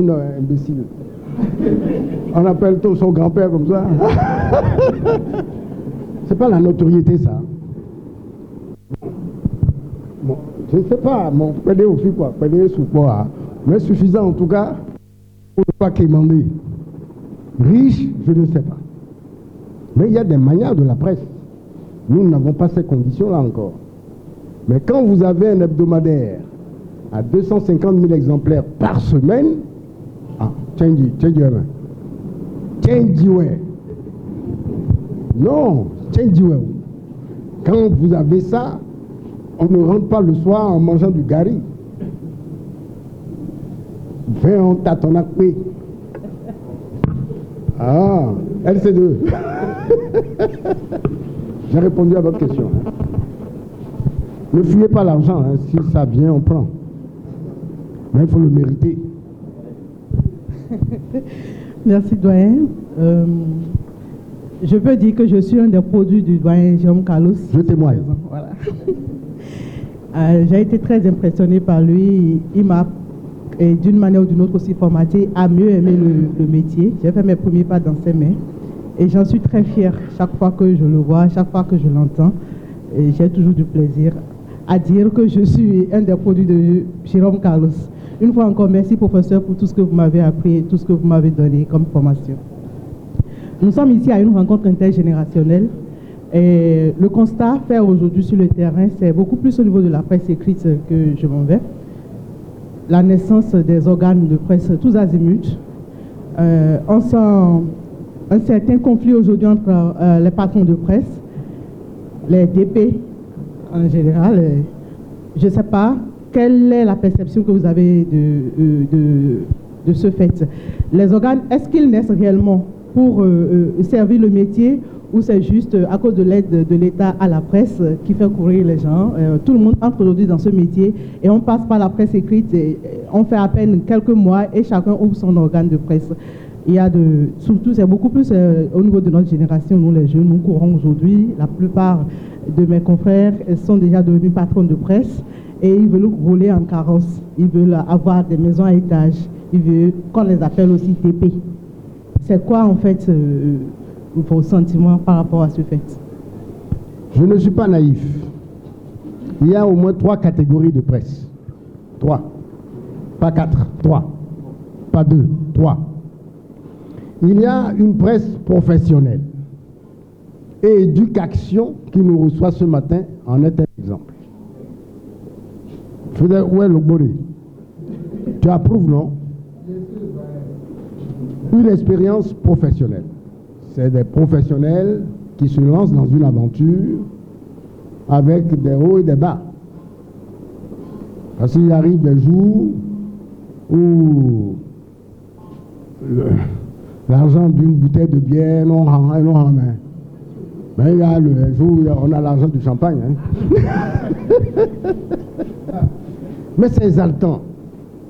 non, imbécile. On appelle tout son grand-père comme ça. C'est pas la notoriété, ça. Bon, je ne sais pas, mon PD au fil quoi, PD sous quoi, mais suffisant en tout cas pour ne pas quémander. Riche, je ne sais pas. Mais il y a des manières de la presse. Nous n'avons pas ces conditions-là encore. Mais quand vous avez un hebdomadaire à 250 000 exemplaires par semaine, non, quand vous avez ça, on ne rentre pas le soir en mangeant du gari. Viens, on tâtonne. Ah, LC2. J'ai répondu à votre question. Ne fuyez pas l'argent. Si ça vient, on prend. Mais il faut le mériter. Merci, doyen. Je peux dire que je suis un des produits du doyen Jérôme Carlos. Je témoigne. Voilà. J'ai été très impressionné par lui. Il m'a, d'une manière ou d'une autre, aussi formaté à mieux aimer le métier. J'ai fait mes premiers pas dans ses mains. Et j'en suis très fière chaque fois que je le vois, chaque fois que je l'entends. Et j'ai toujours du plaisir à dire que je suis un des produits de Jérôme Carlos. Une fois encore, merci professeur pour tout ce que vous m'avez appris et tout ce que vous m'avez donné comme formation. Nous sommes ici à une rencontre intergénérationnelle. Et le constat fait aujourd'hui sur le terrain, c'est beaucoup plus au niveau de la presse écrite que je m'en vais. La naissance des organes de presse tous azimuts. On sent un certain conflit aujourd'hui entre les patrons de presse, les DP en général. Je ne sais pas quelle est la perception que vous avez de ce fait. Les organes, est-ce qu'ils naissent réellement pour servir le métier ou c'est juste à cause de l'aide de l'État à la presse qui fait courir les gens. Tout le monde entre aujourd'hui dans ce métier et on passe par la presse écrite. Et on fait à peine quelques mois et chacun ouvre son organe de presse. Il y a surtout, c'est beaucoup plus au niveau de notre génération, nous les jeunes, nous courons aujourd'hui. La plupart de mes confrères sont déjà devenus patrons de presse et ils veulent rouler en carrosse. Ils veulent avoir des maisons à étage. Ils veulent qu'on les appelle aussi TP. C'est quoi en fait vos sentiments par rapport à ce fait? Je ne suis pas naïf. Il y a au moins 3 catégories de presse. 3. Pas 4. 3. Pas 2. 3. Il y a une presse professionnelle. Et Éducation, qui nous reçoit ce matin, en est un exemple. Où est le bonnet? Tu approuves, non? Une expérience professionnelle. C'est des professionnels qui se lancent dans une aventure avec des hauts et des bas. Parce qu'il arrive des jours où l'argent d'une bouteille de bière, non rend main. Mais il y a le jour où on a l'argent du champagne. Hein. Mais c'est exaltant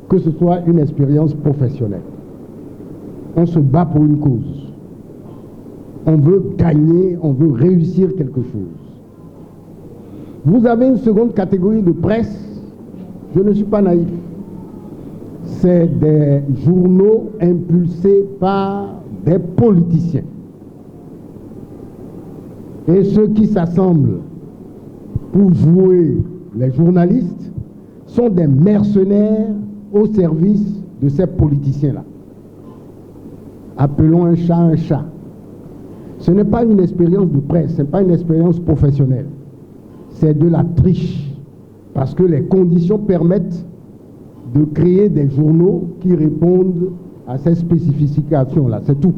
que ce soit une expérience professionnelle. On se bat pour une cause. On veut gagner, on veut réussir quelque chose. Vous avez une seconde catégorie de presse. Je ne suis pas naïf. C'est des journaux impulsés par des politiciens. Et ceux qui s'assemblent pour jouer les journalistes sont des mercenaires au service de ces politiciens-là. Appelons un chat un chat. Ce n'est pas une expérience de presse, ce n'est pas une expérience professionnelle. C'est de la triche. Parce que les conditions permettent de créer des journaux qui répondent à ces spécifications-là. C'est tout.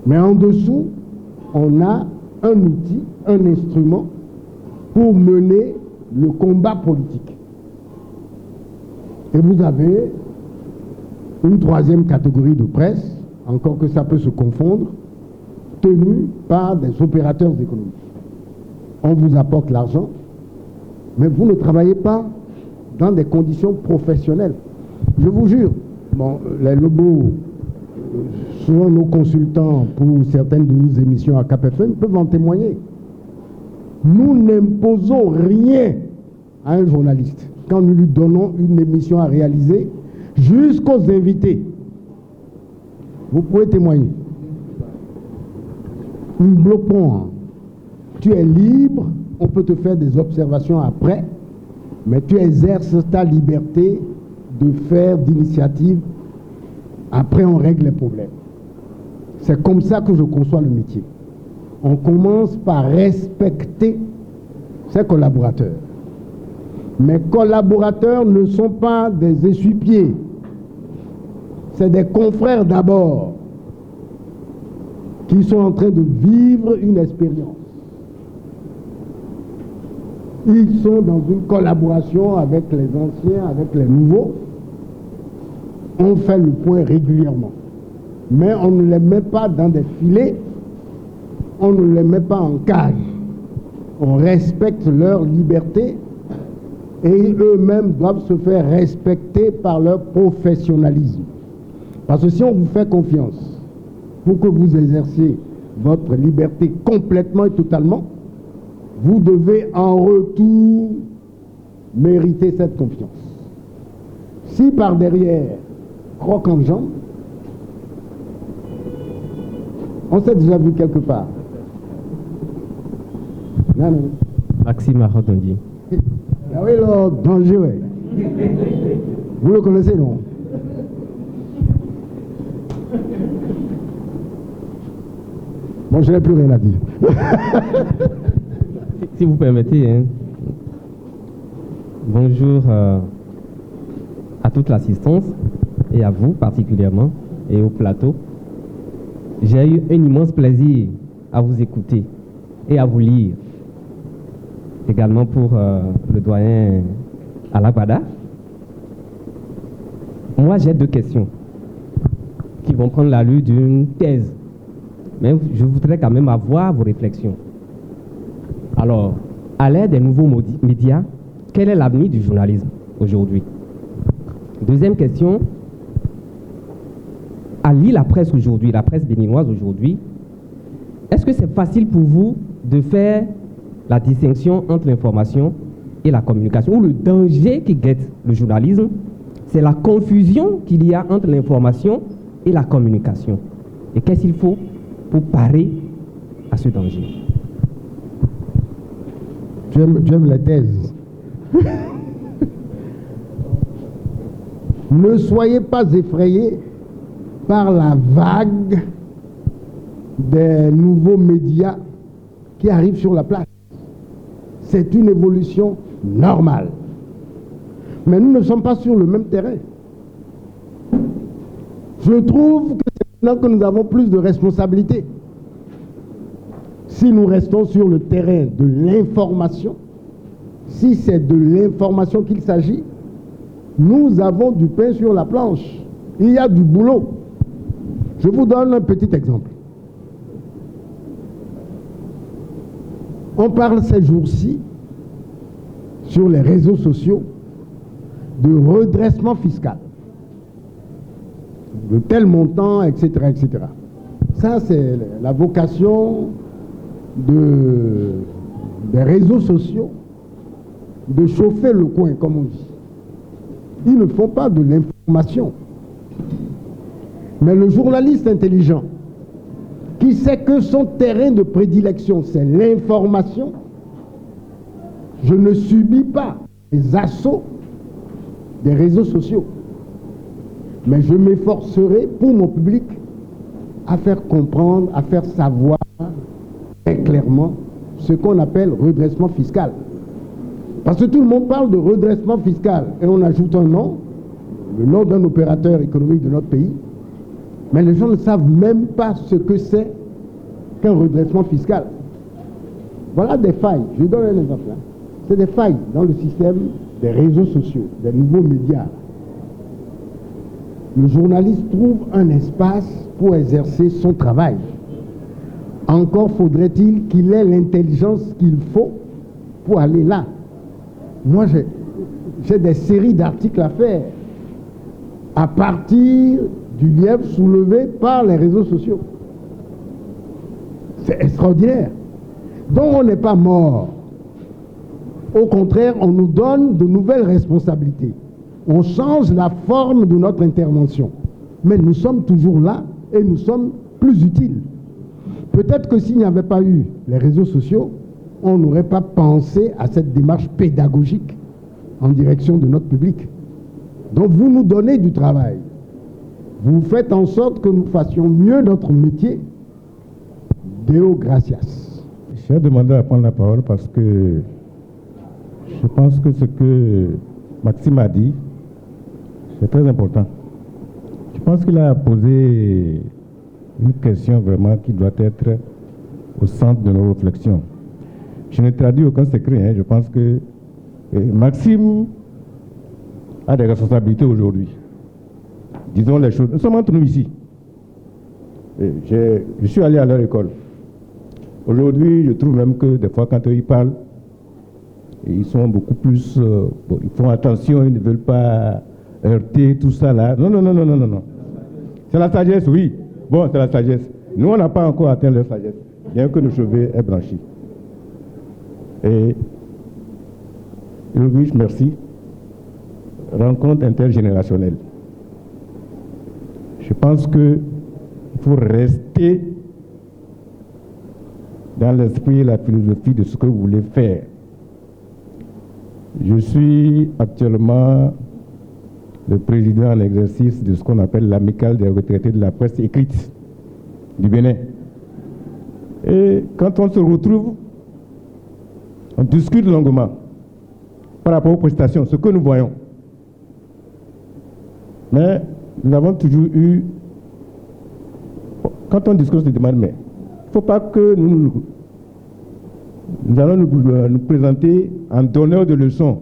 Mais en dessous, on a un outil, un instrument pour mener le combat politique. Et vous avez une troisième catégorie de presse, encore que ça peut se confondre, tenue par des opérateurs économiques. On vous apporte l'argent, mais vous ne travaillez pas dans des conditions professionnelles. Je vous jure, bon, les Lobos, souvent nos consultants pour certaines de nos émissions à Cap FM peuvent en témoigner. Nous n'imposons rien à un journaliste quand nous lui donnons une émission à réaliser jusqu'aux invités. Vous pouvez témoigner. Nous ne bloquons. Hein. Tu es libre, on peut te faire des observations après, mais tu exerces ta liberté de faire d'initiative. Après, on règle les problèmes. C'est comme ça que je conçois le métier. On commence par respecter ses collaborateurs. Mes collaborateurs ne sont pas des essuie-pieds. C'est des confrères d'abord qui sont en train de vivre une expérience. Ils sont dans une collaboration avec les anciens, avec les nouveaux. On fait le point régulièrement. Mais on ne les met pas dans des filets, on ne les met pas en cage. On respecte leur liberté et eux-mêmes doivent se faire respecter par leur professionnalisme. Parce que si on vous fait confiance pour que vous exerciez votre liberté complètement et totalement, vous devez en retour mériter cette confiance. Si par derrière, croque en jambe, on s'est déjà vu quelque part. Non, non. Maxime Arotondi. Ah oui, le danger, ouais. Vous le connaissez, non? Bon, je n'ai plus rien à dire. Si vous permettez, hein. Bonjour à toute l'assistance et à vous particulièrement et au plateau. J'ai eu un immense plaisir à vous écouter et à vous lire. Également pour le doyen Alabada. Moi, j'ai deux questions qui vont prendre l'allure d'une thèse mais je voudrais quand même avoir vos réflexions. Alors, à l'ère des nouveaux médias, quel est l'avenir du journalisme aujourd'hui? Deuxième question, à lire la presse aujourd'hui, la presse béninoise aujourd'hui, est-ce que c'est facile pour vous de faire la distinction entre l'information et la communication, ou le danger qui guette le journalisme, c'est la confusion qu'il y a entre l'information et la communication? Et qu'est-ce qu'il faut pour parer à ce danger? Tu aimes la thèse. Ne soyez pas effrayés par la vague des nouveaux médias qui arrivent sur la place. C'est une évolution normale. Mais nous ne sommes pas sur le même terrain. Je trouve que c'est maintenant que nous avons plus de responsabilités. Si nous restons sur le terrain de l'information, si c'est de l'information qu'il s'agit, nous avons du pain sur la planche. Il y a du boulot. Je vous donne un petit exemple. On parle ces jours-ci, sur les réseaux sociaux, de redressement fiscal. De tel montant, etc., etc. Ça, c'est la vocation des réseaux sociaux, de chauffer le coin, comme on dit. Ils ne font pas de l'information. Mais le journaliste intelligent, qui sait que son terrain de prédilection, c'est l'information, je ne subis pas les assauts des réseaux sociaux. Mais je m'efforcerai pour mon public à faire comprendre, à faire savoir très clairement ce qu'on appelle redressement fiscal. Parce que tout le monde parle de redressement fiscal et on ajoute un nom, le nom d'un opérateur économique de notre pays, mais les gens ne savent même pas ce que c'est qu'un redressement fiscal. Voilà des failles. Je donne un exemple. C'est des failles dans le système des réseaux sociaux, des nouveaux médias. Le journaliste trouve un espace pour exercer son travail. Encore faudrait-il qu'il ait l'intelligence qu'il faut pour aller là. Moi, j'ai des séries d'articles à faire à partir du lièvre soulevé par les réseaux sociaux. C'est extraordinaire. Donc on n'est pas mort. Au contraire, on nous donne de nouvelles responsabilités. On change la forme de notre intervention. Mais nous sommes toujours là et nous sommes plus utiles. Peut-être que s'il n'y avait pas eu les réseaux sociaux, on n'aurait pas pensé à cette démarche pédagogique en direction de notre public. Donc vous nous donnez du travail. Vous faites en sorte que nous fassions mieux notre métier. Deo gracias. J'ai demandé à prendre la parole parce que je pense que ce que Maxime a dit, c'est très important. Je pense qu'il a posé une question vraiment qui doit être au centre de nos réflexions. Je n'ai traduit aucun secret. Je pense que Maxime a des responsabilités aujourd'hui. Disons les choses. Nous sommes entre nous ici. Je suis allé à leur école. Aujourd'hui, je trouve même que des fois, quand ils parlent, ils sont beaucoup plus... ils font attention, ils ne veulent pas heurter tout ça là. Non. C'est la sagesse, oui. Bon, c'est la sagesse. Nous, on n'a pas encore atteint leur sagesse, bien que nos cheveux aient blanchi. Et une riche merci. Rencontre intergénérationnelle. Je pense qu'il faut rester dans l'esprit et la philosophie de ce que vous voulez faire. Je suis actuellement le président en exercice de ce qu'on appelle l'amicale des retraités de la presse écrite du Bénin. Et quand on se retrouve, on discute longuement par rapport aux prestations, ce que nous voyons. Mais nous avons toujours eu, quand on discute, on se demande, mais il ne faut pas que nous allons nous présenter en donneur de leçons.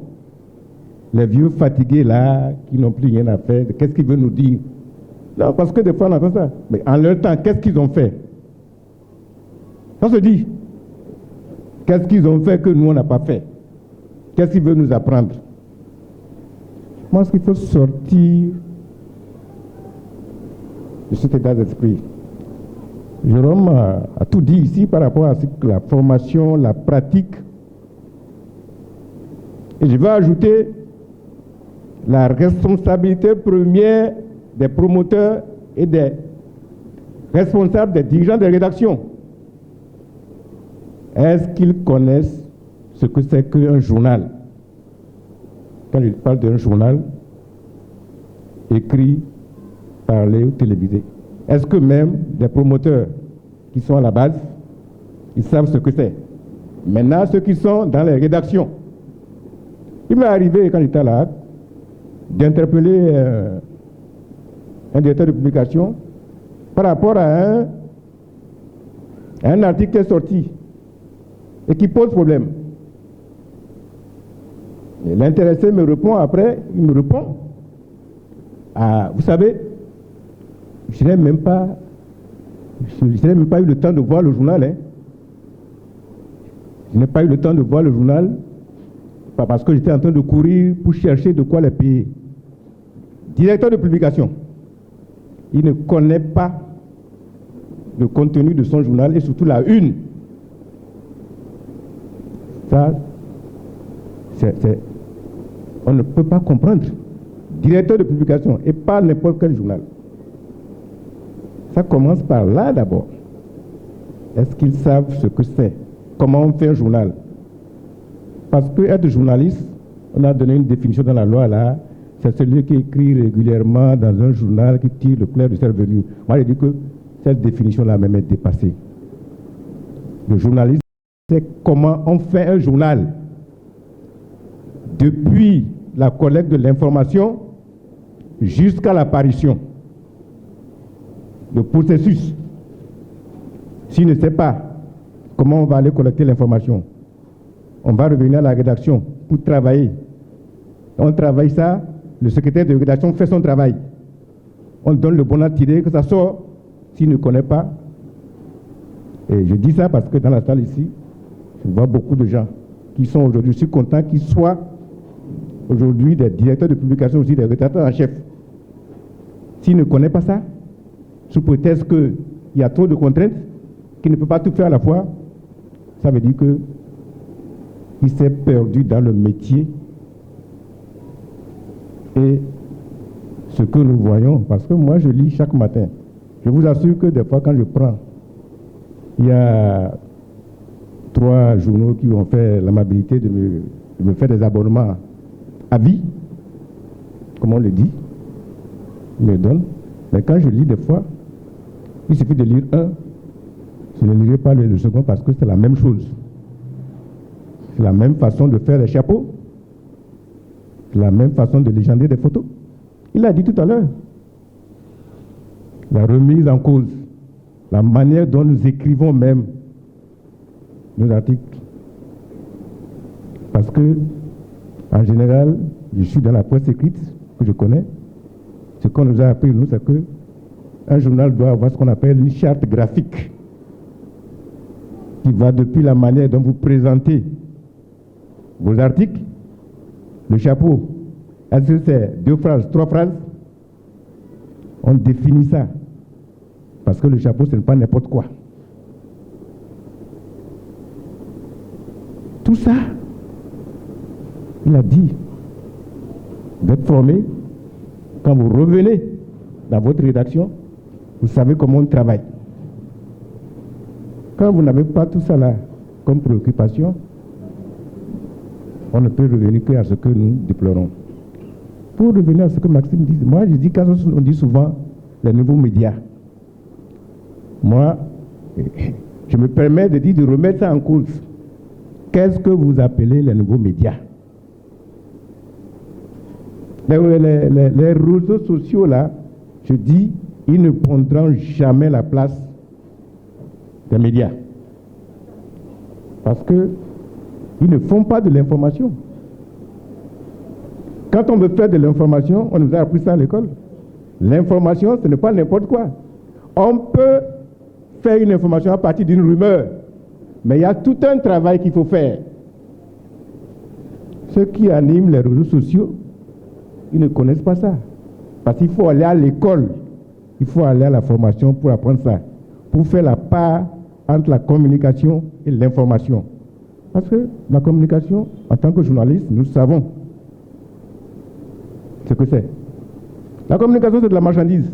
Les vieux fatigués là, qui n'ont plus rien à faire, qu'est-ce qu'ils veulent nous dire? Non, parce que des fois on entend ça. Mais en leur temps, qu'est-ce qu'ils ont fait? On se dit, qu'est-ce qu'ils ont fait que nous, on n'a pas fait? Qu'est-ce qu'ils veulent nous apprendre? Moi, je pense qu'il faut sortir de cet état d'esprit. Jérôme a tout dit ici par rapport à la formation, la pratique. Et je vais ajouter la responsabilité première des promoteurs et des responsables, des dirigeants de rédaction. Est-ce qu'ils connaissent ce que c'est qu'un journal? Quand je parle d'un journal, écrit, parlé ou télévisé, est-ce que même des promoteurs qui sont à la base, ils savent ce que c'est? Maintenant, ceux qui sont dans les rédactions. Il m'est arrivé, quand j'étais là, d'interpeller un directeur de publication par rapport à un article qui est sorti et qui pose problème. L'intéressé me répond après, il me répond, vous savez, je n'ai même pas eu le temps de voir le journal. Hein. Je n'ai pas eu le temps de voir le journal, pas parce que j'étais en train de courir pour chercher de quoi les payer. Directeur de publication, il ne connaît pas le contenu de son journal et surtout la une. Ça, on ne peut pas comprendre. Directeur de publication et pas n'importe quel journal. Ça commence par là d'abord. Est-ce qu'ils savent ce que c'est? Comment on fait un journal? Parce que être journaliste, on a donné une définition dans la loi là, c'est celui qui écrit régulièrement dans un journal qui tire le clair de ses revenus. Moi, je dis que cette définition-là même est dépassée. Le journaliste, c'est comment on fait un journal. Depuis la collecte de l'information jusqu'à l'apparition. Le processus. S'il ne sait pas comment on va aller collecter l'information, on va revenir à la rédaction pour travailler. On travaille ça, le secrétaire de rédaction fait son travail. On donne le bon à tirer, que ça sort. S'il ne connaît pas, et je dis ça parce que dans la salle ici, je vois beaucoup de gens qui sont aujourd'hui, je suis content qu'ils soient aujourd'hui des directeurs de publication, aussi des rédacteurs en chef. S'il ne connaît pas ça, sous prétexte qu'il y a trop de contraintes, qu'il ne peut pas tout faire à la fois, ça veut dire qu'il s'est perdu dans le métier. Et ce que nous voyons, parce que moi je lis chaque matin, je vous assure que des fois quand je prends, il y a 3 journaux qui ont fait l'amabilité de me faire des abonnements à vie, comme on le dit, ils me donnent. Mais quand je lis des fois, il suffit de lire un, je ne lirai pas le second parce que c'est la même chose. C'est la même façon de faire les chapeaux, c'est la même façon de légender des photos. Il l'a dit tout à l'heure. La remise en cause, la manière dont nous écrivons même nos articles. Parce que, en général, je suis dans la presse écrite, que je connais. Ce qu'on nous a appris, nous, c'est qu'un journal doit avoir ce qu'on appelle une charte graphique, qui va depuis la manière dont vous présentez vos articles, le chapeau. Est-ce que c'est 2 phrases, 3 phrases? On définit ça. Parce que le chapeau, ce n'est pas n'importe quoi. Tout ça, il a dit, vous êtes formé, quand vous revenez dans votre rédaction, vous savez comment on travaille. Quand vous n'avez pas tout ça là comme préoccupation, on ne peut revenir qu'à ce que nous déplorons. Pour revenir à ce que Maxime dit, moi je dis, quand on dit souvent les nouveaux médias, moi, je me permets de dire, de remettre ça en cause. Qu'est-ce que vous appelez les nouveaux médias? Les réseaux sociaux là, je dis, ils ne prendront jamais la place des médias. Parce qu'ils ne font pas de l'information. Quand on veut faire de l'information, on nous a appris ça à l'école. L'information, ce n'est pas n'importe quoi. On peut faire une information à partir d'une rumeur. Mais il y a tout un travail qu'il faut faire. Ceux qui animent les réseaux sociaux, ils ne connaissent pas ça. Parce qu'il faut aller à l'école, il faut aller à la formation pour apprendre ça, pour faire la part entre la communication et l'information. Parce que la communication, en tant que journaliste, nous savons ce que c'est. La communication, c'est de la marchandise.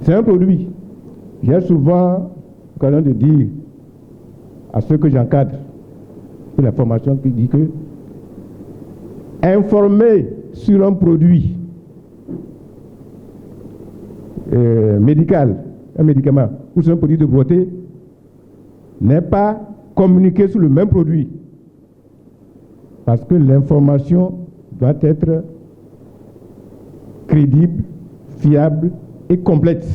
C'est un produit. J'ai souvent l'occasion de dire à ceux que j'encadre pour la formation qui dit que informer sur un produit médical, un médicament ou sur un produit de beauté n'est pas communiquer sur le même produit. Parce que l'information doit être crédible, fiable et complète.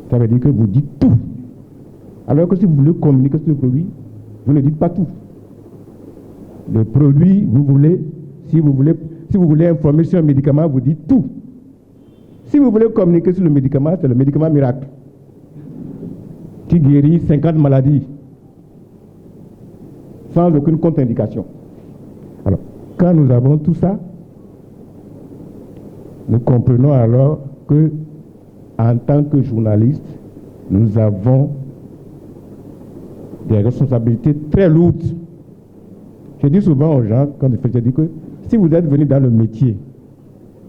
Ça veut dire que vous dites tout. Alors que si vous voulez communiquer sur le produit, vous ne dites pas tout. Le produit, si vous voulez informer sur un médicament, vous dites tout. Si vous voulez communiquer sur le médicament, c'est le médicament miracle qui guérit 50 maladies sans aucune contre-indication. Alors, quand nous avons tout ça, nous comprenons alors que, en tant que journaliste, nous avons des responsabilités très lourdes. Je dis souvent aux gens, quand je dis que si vous êtes venu dans le métier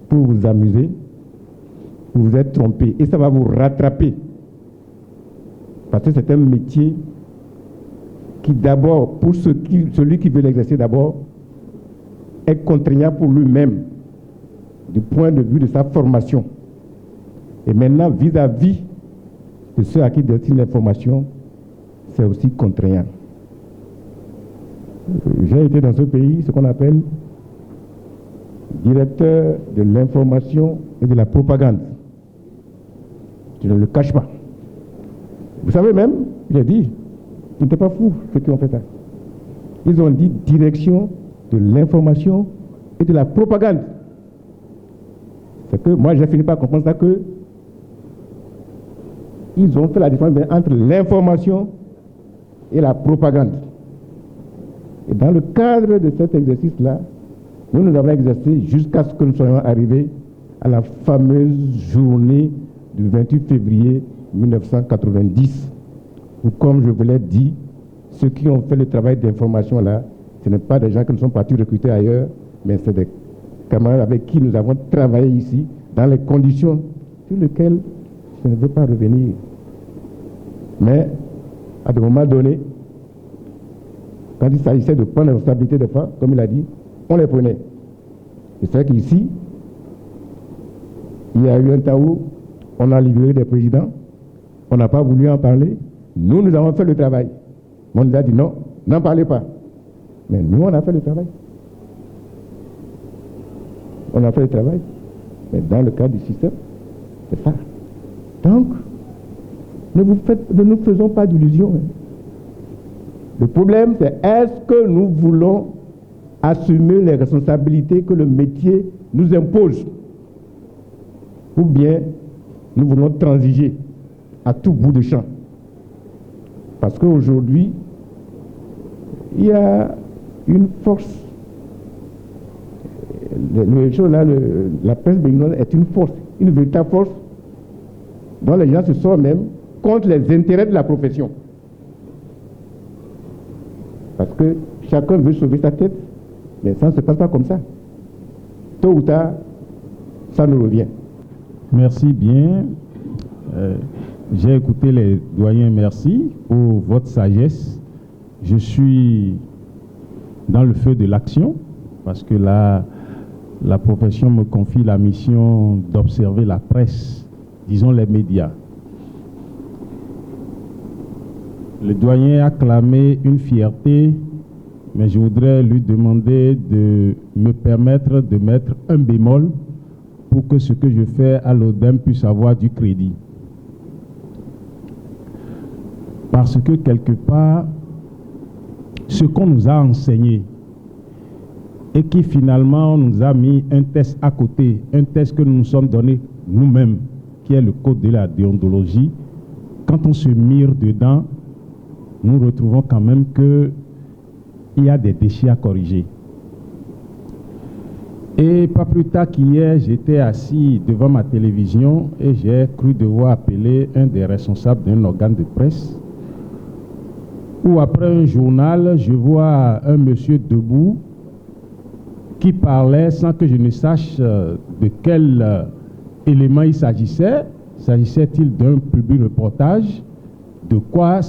pour vous amuser, vous vous êtes trompé et ça va vous rattraper. Parce que c'est un métier qui d'abord, pour celui qui veut l'exercer d'abord, est contraignant pour lui-même, du point de vue de sa formation. Et maintenant, vis-à-vis de ceux à qui destine l'information, c'est aussi contraignant. J'ai été dans ce pays, ce qu'on appelle directeur de l'information et de la propagande. Je ne le cache pas. Vous savez même, il a dit, ils n'étaient pas fous, ceux qui ont fait ça. Ils ont dit direction de l'information et de la propagande. C'est que moi, j'ai fini par comprendre ça que ils ont fait la différence entre l'information et la propagande. Et dans le cadre de cet exercice-là, nous avons exercé jusqu'à ce que nous soyons arrivés à la fameuse journée du 28 février 1990, où, comme je vous l'ai dit, ceux qui ont fait le travail d'information là, ce n'est pas des gens qui nous sont partis recruter ailleurs, mais c'est des camarades avec qui nous avons travaillé ici, dans les conditions sur lesquelles je ne veux pas revenir. Mais, à des moments donnés, quand il s'agissait de prendre la responsabilité des fois, comme il a dit, on les prenait. Et c'est vrai qu'ici, il y a eu un temps où on a libéré des présidents, on n'a pas voulu en parler. Nous avons fait le travail. On nous a dit non, n'en parlez pas. Mais nous, on a fait le travail. On a fait le travail. Mais dans le cadre du système, c'est ça. Donc, ne nous faisons pas d'illusions. Le problème, c'est est-ce que nous voulons assumer les responsabilités que le métier nous impose, ou bien nous voulons transiger à tout bout de champ. Parce qu'aujourd'hui, il y a une force. La presse béninoise est une force, une véritable force dont les gens se sont même contre les intérêts de la profession. Parce que chacun veut sauver sa tête, mais ça ne se passe pas comme ça. Tôt ou tard, ça nous revient. Merci bien. J'ai écouté les doyens, merci pour votre sagesse. Je suis dans le feu de l'action, parce que là, la profession me confie la mission d'observer la presse, disons les médias. Le doyen a clamé une fierté, mais je voudrais lui demander de me permettre de mettre un bémol pour que ce que je fais à l'ODEM puisse avoir du crédit. Parce que quelque part, ce qu'on nous a enseigné et qui finalement nous a mis un test à côté, un test que nous nous sommes donné nous-mêmes, qui est le code de la déontologie, quand on se mire dedans, nous retrouvons quand même qu'il y a des déchets à corriger. Et pas plus tard qu'hier, j'étais assis devant ma télévision et j'ai cru devoir appeler un des responsables d'un organe de presse, où après un journal, je vois un monsieur debout qui parlait sans que je ne sache de quel élément il s'agissait. S'agissait-il d'un public reportage? De quoi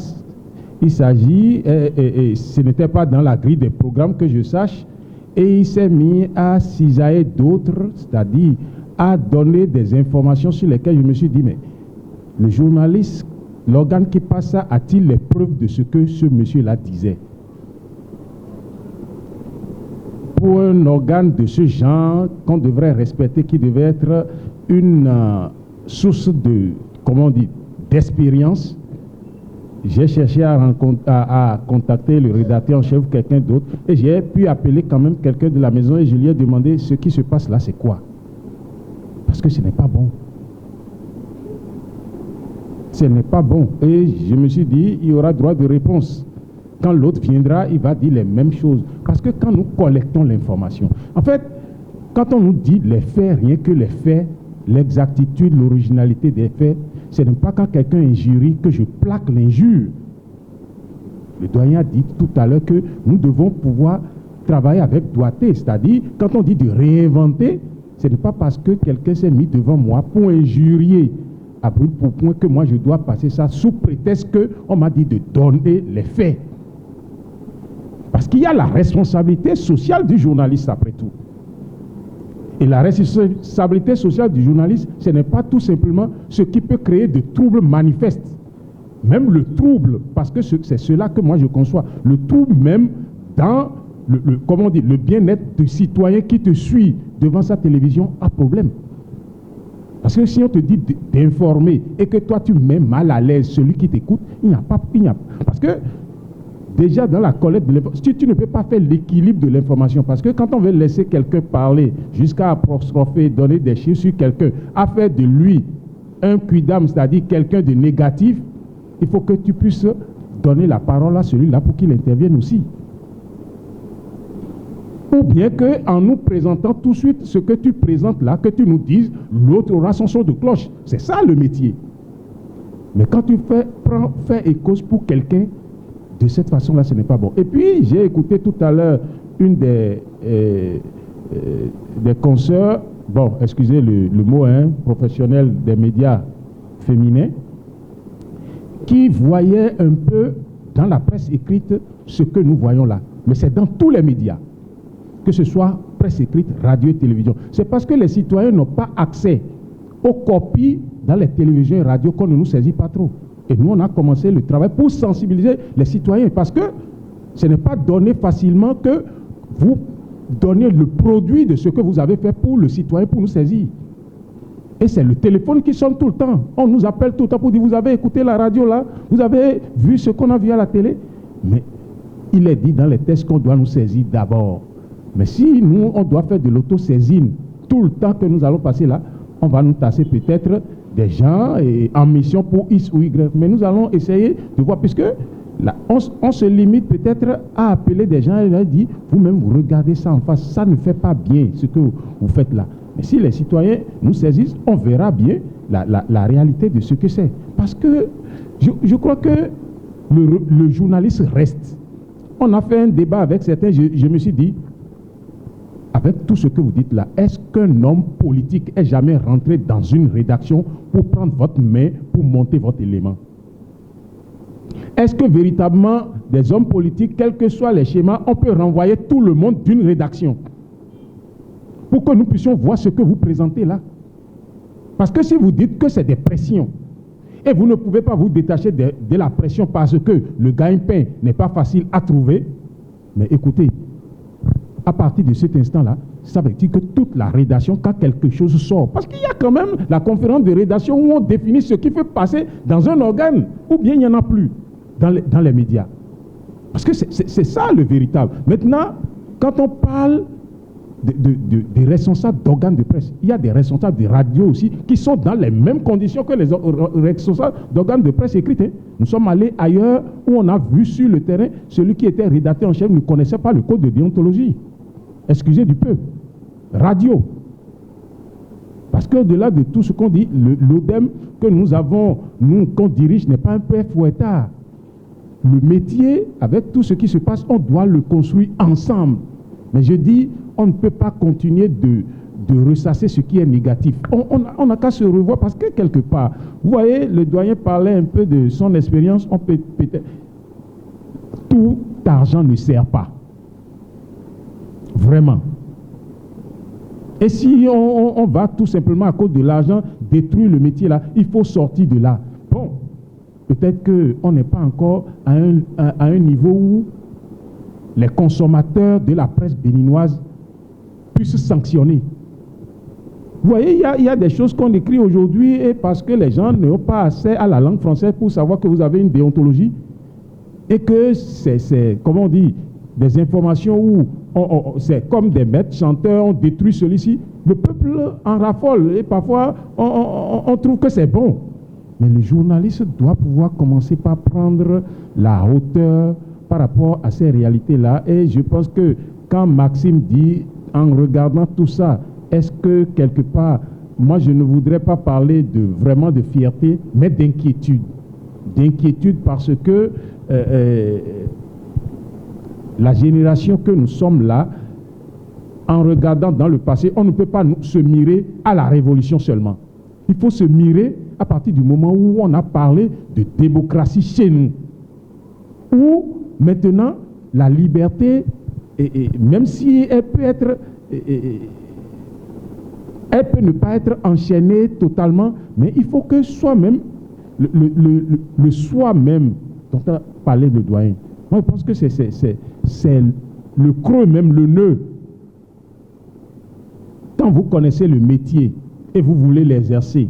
il s'agit? Et ce n'était pas dans la grille des programmes que je sache. Et il s'est mis à cisailler d'autres, c'est-à-dire à donner des informations sur lesquelles je me suis dit, mais le journaliste, l'organe qui passe ça, a-t-il les preuves de ce que ce monsieur-là disait? Pour un organe de ce genre qu'on devrait respecter, qui devait être une source de, comment on dit, d'expérience, j'ai cherché à contacter le rédacteur en chef ou quelqu'un d'autre et j'ai pu appeler quand même quelqu'un de la maison et je lui ai demandé ce qui se passe là, c'est quoi? Parce que ce n'est pas bon. Ce n'est pas bon. Et je me suis dit, il y aura droit de réponse. Quand l'autre viendra, il va dire les mêmes choses. Parce que quand nous collectons l'information, en fait, quand on nous dit les faits, rien que les faits, l'exactitude, l'originalité des faits, ce n'est pas quand quelqu'un injurie que je plaque l'injure. Le doyen a dit tout à l'heure que nous devons pouvoir travailler avec doigté, c'est-à-dire quand on dit de réinventer, ce n'est pas parce que quelqu'un s'est mis devant moi pour injurier à brûle pour point que moi je dois passer ça sous prétexte qu'on m'a dit de donner les faits. Parce qu'il y a la responsabilité sociale du journaliste après tout. Et la responsabilité sociale du journaliste, ce n'est pas tout simplement ce qui peut créer de troubles manifestes. Même le trouble, parce que c'est cela que moi je conçois, le trouble même dans comment on dit, le bien-être du citoyen qui te suit devant sa télévision a problème. Parce que si on te dit d'informer et que toi tu mets mal à l'aise celui qui t'écoute, il n'y a pas... Parce que déjà dans la collecte de l'information, tu ne peux pas faire l'équilibre de l'information parce que quand on veut laisser quelqu'un parler jusqu'à apostropher, donner des chiffres sur quelqu'un, à faire de lui un quidam, c'est-à-dire quelqu'un de négatif, il faut que tu puisses donner la parole à celui-là pour qu'il intervienne aussi. Ou bien qu'en nous présentant tout de suite ce que tu présentes là, que tu nous dises, l'autre aura son son de cloche. C'est ça le métier. Mais quand tu fais et cause pour quelqu'un, de cette façon-là, ce n'est pas bon. Et puis, j'ai écouté tout à l'heure une des consoeurs, bon, excusez le mot, professionnel des médias féminins, qui voyait un peu dans la presse écrite ce que nous voyons là. Mais c'est dans tous les médias, que ce soit presse écrite, radio et télévision. C'est parce que les citoyens n'ont pas accès aux copies dans les télévisions et radios qu'on ne nous saisit pas trop. Et nous, on a commencé le travail pour sensibiliser les citoyens, parce que ce n'est pas donné facilement que vous donnez le produit de ce que vous avez fait pour le citoyen, pour nous saisir. Et c'est le téléphone qui sonne tout le temps. On nous appelle tout le temps pour dire, vous avez écouté la radio là, vous avez vu ce qu'on a vu à la télé. Mais il est dit dans les textes qu'on doit nous saisir d'abord. Mais si nous, on doit faire de l'autosaisine tout le temps que nous allons passer là, on va nous tasser peut-être des gens en mission pour X ou Y. Mais nous allons essayer de voir, puisque là, on se limite peut-être à appeler des gens et leur dire, vous-même, vous regardez ça en face, ça ne fait pas bien ce que vous faites là. Mais si les citoyens nous saisissent, on verra bien la réalité de ce que c'est. Parce que je crois que le journaliste reste. On a fait un débat avec certains, je me suis dit, avec tout ce que vous dites là, est-ce qu'un homme politique est jamais rentré dans une rédaction pour prendre votre main, pour monter votre élément? Est-ce que véritablement, des hommes politiques, quels que soient les schémas, on peut renvoyer tout le monde d'une rédaction pour que nous puissions voir ce que vous présentez là? Parce que si vous dites que c'est des pressions, et vous ne pouvez pas vous détacher de la pression parce que le gagne-pain n'est pas facile à trouver, mais écoutez, à partir de cet instant-là, ça veut dire que toute la rédaction, quand quelque chose sort, parce qu'il y a quand même la conférence de rédaction où on définit ce qui fait passer dans un organe, ou bien il n'y en a plus dans les médias. Parce que c'est ça le véritable. Maintenant, quand on parle des responsables d'organes de presse. Il y a des responsables de radio aussi qui sont dans les mêmes conditions que les responsables d'organes de presse écrites. Hein. Nous sommes allés ailleurs où on a vu sur le terrain, celui qui était rédacteur en chef ne connaissait pas le code de déontologie. Excusez du peu. Radio. Parce qu'au-delà de tout ce qu'on dit, l'ODEM que nous avons, nous, qu'on dirige, n'est pas un père fouettard. Le métier, avec tout ce qui se passe, on doit le construire ensemble. Mais je dis, on ne peut pas continuer de ressasser ce qui est négatif. On n'a qu'à se revoir parce que quelque part, vous voyez, le doyen parlait un peu de son expérience, on peut peut-être... Tout argent ne sert pas. Vraiment. Et si on va tout simplement à cause de l'argent détruire le métier là, il faut sortir de là. Bon, peut-être qu'on n'est pas encore à un niveau où les consommateurs de la presse béninoise puissent sanctionner. Vous voyez, il y a des choses qu'on écrit aujourd'hui et parce que les gens n'ont pas accès à la langue française pour savoir que vous avez une déontologie et que c'est comment on dit, des informations où c'est comme des maîtres chanteurs, on détruit celui-ci. Le peuple en raffole et parfois on trouve que c'est bon. Mais le journaliste doit pouvoir commencer par prendre la hauteur par rapport à ces réalités-là. Et je pense que quand Maxime dit, en regardant tout ça, est-ce que quelque part, moi je ne voudrais pas parler vraiment de fierté, mais d'inquiétude. D'inquiétude parce que la génération que nous sommes là, en regardant dans le passé, on ne peut pas se mirer à la révolution seulement. Il faut se mirer à partir du moment où on a parlé de démocratie chez nous. Où maintenant, la liberté, même si elle peut être... elle peut ne pas être enchaînée totalement, mais il faut que soi-même, le soi-même, dont a parlé le doyen, moi je pense que c'est le creux même, le nœud. Quand vous connaissez le métier et vous voulez l'exercer,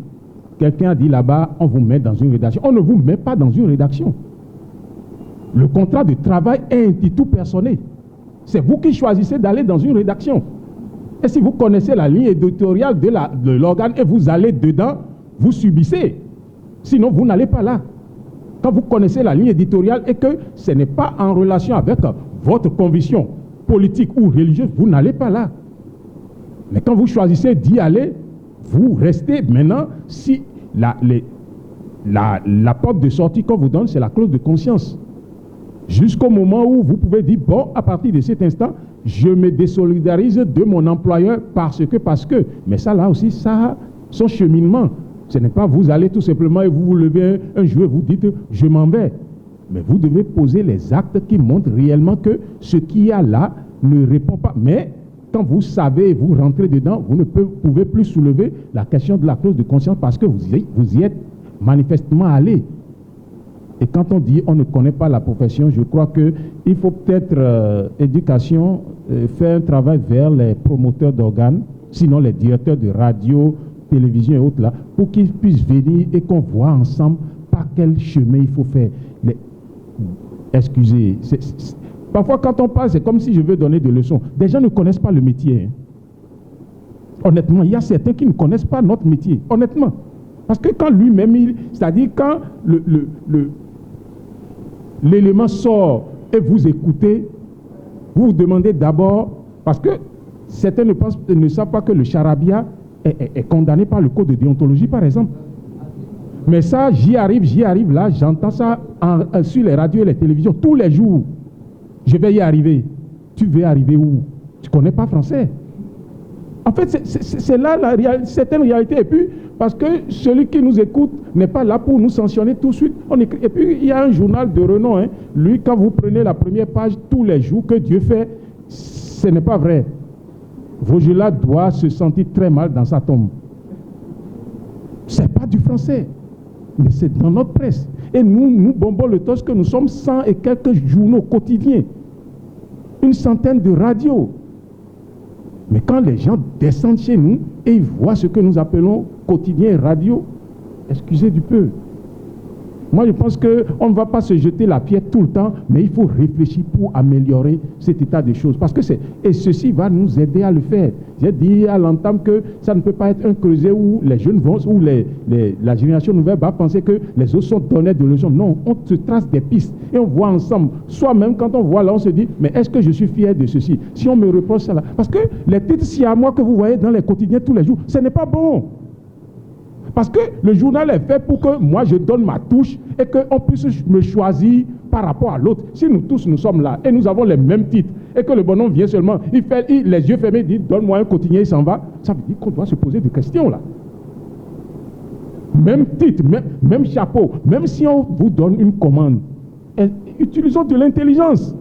quelqu'un a dit là-bas, on vous met dans une rédaction. On ne vous met pas dans une rédaction. Le contrat de travail est un titre personnel. C'est vous qui choisissez d'aller dans une rédaction. Et si vous connaissez la ligne éditoriale de l'organe et vous allez dedans, vous subissez. Sinon, vous n'allez pas là. Quand vous connaissez la ligne éditoriale et que ce n'est pas en relation avec votre conviction politique ou religieuse, vous n'allez pas là. Mais quand vous choisissez d'y aller, vous restez. Maintenant, si la porte de sortie qu'on vous donne, c'est la clause de conscience. Jusqu'au moment où vous pouvez dire, bon, à partir de cet instant, je me désolidarise de mon employeur parce que. Mais ça, là aussi, ça a son cheminement. Ce n'est pas vous allez tout simplement et vous vous levez un jour et vous dites, je m'en vais. Mais vous devez poser les actes qui montrent réellement que ce qu'il y a là ne répond pas. Mais quand vous savez et vous rentrez dedans, vous ne pouvez plus soulever la question de la clause de conscience parce que vous y êtes manifestement allé. Et quand on dit on ne connaît pas la profession, je crois qu'il faut peut-être éducation, faire un travail vers les promoteurs d'organes, sinon les directeurs de radio, télévision et autres là, pour qu'ils puissent venir et qu'on voit ensemble par quel chemin il faut faire. Excusez, parfois quand on parle, c'est comme si je veux donner des leçons. Des gens ne connaissent pas le métier. Hein. Honnêtement, il y a certains qui ne connaissent pas notre métier, honnêtement. Parce que quand lui-même, c'est-à-dire quand l'élément sort et vous écoutez, vous vous demandez d'abord, parce que certains ne savent pas que le charabia est condamné par le code de déontologie, par exemple. Mais ça, j'y arrive là, j'entends ça sur les radios et les télévisions tous les jours. Je vais y arriver. Tu veux arriver où? Tu ne connais pas français. En fait, c'est là certaine réalité. Et puis, parce que celui qui nous écoute n'est pas là pour nous sanctionner tout de suite. Et puis, il y a un journal de renom. Hein. Lui, quand vous prenez la première page tous les jours que Dieu fait, ce n'est pas vrai. Vogela doit se sentir très mal dans sa tombe. Ce n'est pas du français, mais c'est dans notre presse. Et nous bombons le torse que nous sommes 100 et quelques journaux quotidiens. Une centaine de radios. Mais quand les gens descendent chez nous et ils voient ce que nous appelons quotidien et radio, excusez du peu. Moi, je pense qu'on ne va pas se jeter la pierre tout le temps, mais il faut réfléchir pour améliorer cet état des choses. Parce que et ceci va nous aider à le faire. J'ai dit à l'entame que ça ne peut pas être un creuset où les jeunes vont, où la génération nouvelle va penser que les autres sont donneurs de leçons. Non, on se trace des pistes et on voit ensemble. Soi-même, quand on voit là, on se dit, mais est-ce que je suis fier de ceci? Si on me reproche ça là. Parce que les titres siamois que vous voyez dans les quotidiens tous les jours, ce n'est pas bon. Parce que le journal est fait pour que moi je donne ma touche et qu'on puisse me choisir par rapport à l'autre. Si nous tous nous sommes là et nous avons les mêmes titres et que le bonhomme vient seulement, il les yeux fermés, il dit donne-moi un quotidien, il s'en va, ça veut dire qu'on doit se poser des questions là. Même titre, même chapeau, même si on vous donne une commande, utilisons de l'intelligence.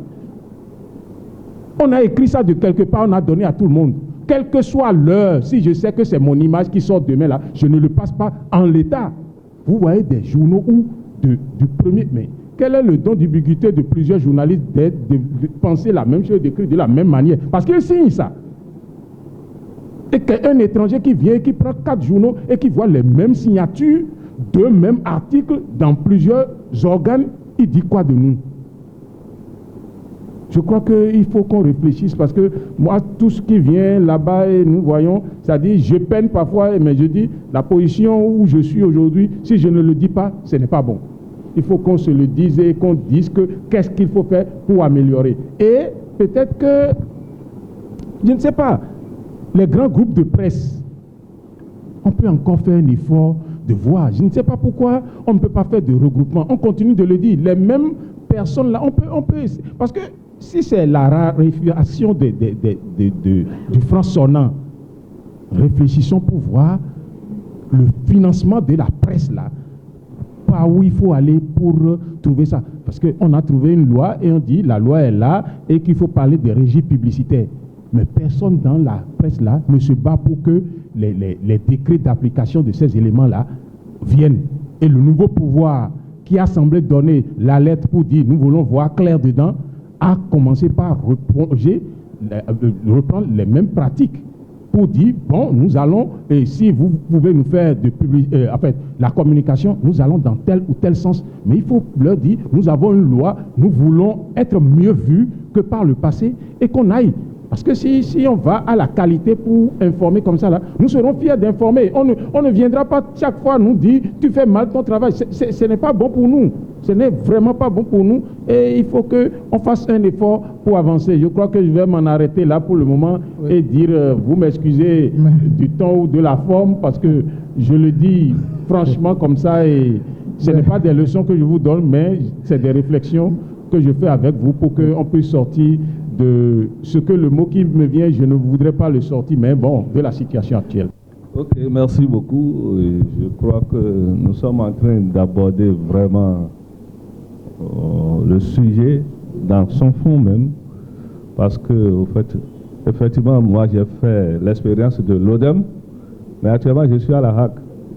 On a écrit ça de quelque part, on a donné à tout le monde. Quelle que soit l'heure, si je sais que c'est mon image qui sort demain là, je ne le passe pas en l'état. Vous voyez des journaux où du premier... Mais quel est le don d'ubiquité de plusieurs journalistes de penser la même chose, d'écrire de la même manière? Parce qu'ils signent ça. Et qu'un étranger qui vient, qui prend 4 journaux et qui voit les mêmes signatures, 2 mêmes articles dans plusieurs organes, il dit quoi de nous? Je crois qu'il faut qu'on réfléchisse parce que moi, tout ce qui vient là-bas et nous voyons, c'est-à-dire je peine parfois, mais je dis, la position où je suis aujourd'hui, si je ne le dis pas, ce n'est pas bon. Il faut qu'on se le dise et qu'on dise qu'est-ce qu'il faut faire pour améliorer. Et peut-être que, je ne sais pas, les grands groupes de presse, on peut encore faire un effort de voir. Je ne sais pas pourquoi on ne peut pas faire de regroupement. On continue de le dire. Les mêmes personnes là, on peut parce que si c'est la raréfaction du franc sonnant, réfléchissons pour voir le financement de la presse là, par où il faut aller pour trouver ça. Parce qu'on a trouvé une loi et on dit la loi est là et qu'il faut parler des régies publicitaires. Mais personne dans la presse là ne se bat pour que les décrets d'application de ces éléments là viennent. Et le nouveau pouvoir qui a semblé donner la lettre pour dire nous voulons voir clair dedans, a commencé par reprendre les mêmes pratiques pour dire, bon, nous allons, et si vous pouvez nous faire la communication, nous allons dans tel ou tel sens. Mais il faut leur dire, nous avons une loi, nous voulons être mieux vus que par le passé et qu'on aille. Parce que si on va à la qualité pour informer comme ça, là, nous serons fiers d'informer. On ne viendra pas chaque fois nous dire, tu fais mal ton travail. Ce n'est pas bon pour nous. Ce n'est vraiment pas bon pour nous. Et il faut qu'on fasse un effort pour avancer. Je crois que je vais m'en arrêter là pour le moment et dire, vous m'excusez du ton ou de la forme, parce que je le dis franchement comme ça, et ce n'est pas des leçons que je vous donne, mais c'est des réflexions que je fais avec vous pour qu'on puisse sortir de ce que le mot qui me vient, je ne voudrais pas le sortir, mais bon, de la situation actuelle. Ok, merci beaucoup. Je crois que nous sommes en train d'aborder vraiment le sujet dans son fond même, parce que, au fait, effectivement, moi j'ai fait l'expérience de l'ODEM, mais actuellement je suis à la HAC.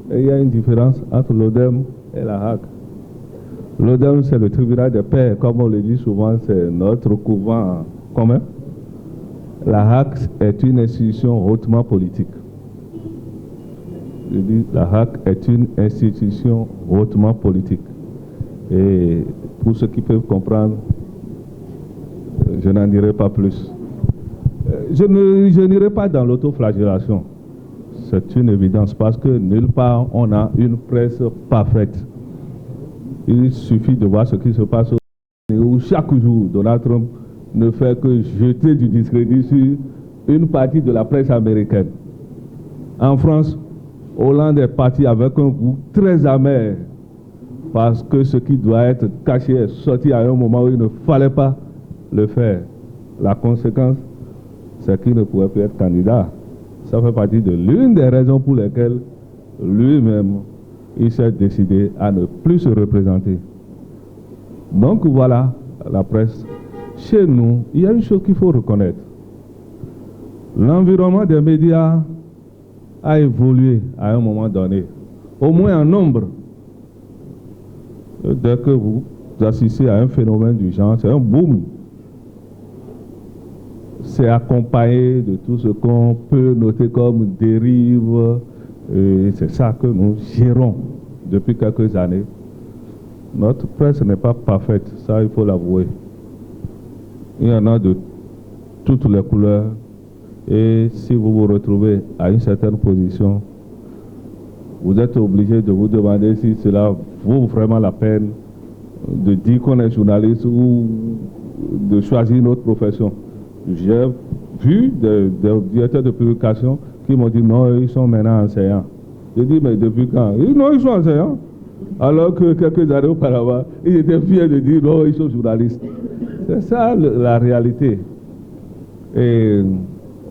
Et il y a une différence entre l'ODEM et la HAC. L'ODEM, c'est le tribunal des pairs, comme on le dit souvent, c'est notre couvent commun. La HAC est une institution hautement politique. Je dis, la HAC est une institution hautement politique. Et pour ceux qui peuvent comprendre, je n'en dirai pas plus. Je n'irai pas dans l'autoflagellation. C'est une évidence, parce que nulle part on a une presse parfaite. Il suffit de voir ce qui se passe où chaque jour Donald Trump ne fait que jeter du discrédit sur une partie de la presse américaine. En France, Hollande est parti avec un goût très amer, parce que ce qui doit être caché est sorti à un moment où il ne fallait pas le faire. La conséquence, c'est qu'il ne pouvait plus être candidat. Ça fait partie de l'une des raisons pour lesquelles lui-même il s'est décidé à ne plus se représenter. Donc voilà, la presse. Chez nous, il y a une chose qu'il faut reconnaître. L'environnement des médias a évolué à un moment donné, au moins en nombre. Dès que vous assistez à un phénomène du genre, c'est un boom. C'est accompagné de tout ce qu'on peut noter comme dérive. Et c'est ça que nous gérons depuis quelques années. Notre presse n'est pas parfaite, ça il faut l'avouer. Il y en a de toutes les couleurs. Et si vous vous retrouvez à une certaine position, vous êtes obligé de vous demander si cela vaut vraiment la peine de dire qu'on est journaliste ou de choisir une autre profession. J'ai vu des directeurs de publication qui m'ont dit non, ils sont maintenant enseignants. J'ai dit mais depuis quand? Ils disent non, ils sont enseignants. Alors que quelques années auparavant, ils étaient fiers de dire non, ils sont journalistes. C'est ça la réalité. Et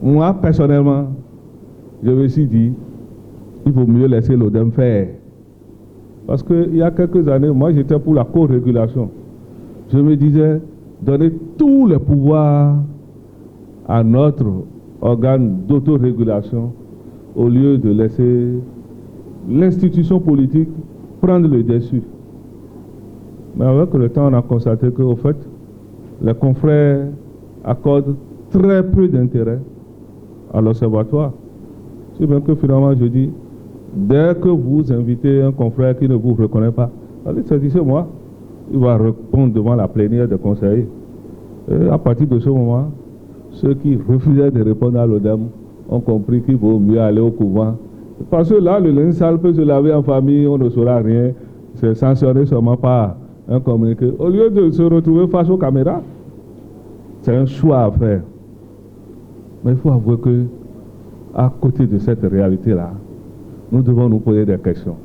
moi, personnellement, je me suis dit, il vaut mieux laisser l'ODEM faire. Parce qu'il y a quelques années, moi, j'étais pour la co-régulation. Je me disais, donner tous les pouvoirs à notre organe d'autorégulation au lieu de laisser l'institution politique prendre le dessus. Mais avec le temps, on a constaté qu'au fait, les confrères accordent très peu d'intérêt à l'observatoire. C'est bien que finalement, je dis, dès que vous invitez un confrère qui ne vous reconnaît pas, allez saisissez-moi. Il va répondre devant la plénière des conseillers. Et à partir de ce moment, ceux qui refusaient de répondre à l'ODEM ont compris qu'il vaut mieux aller au couvent. Parce que là, le linge sale peut se laver en famille, on ne saura rien. C'est sanctionné seulement par un communiqué. Au lieu de se retrouver face aux caméras, c'est un choix à faire. Mais il faut avouer que, à côté de cette réalité-là, nous devons nous poser des questions.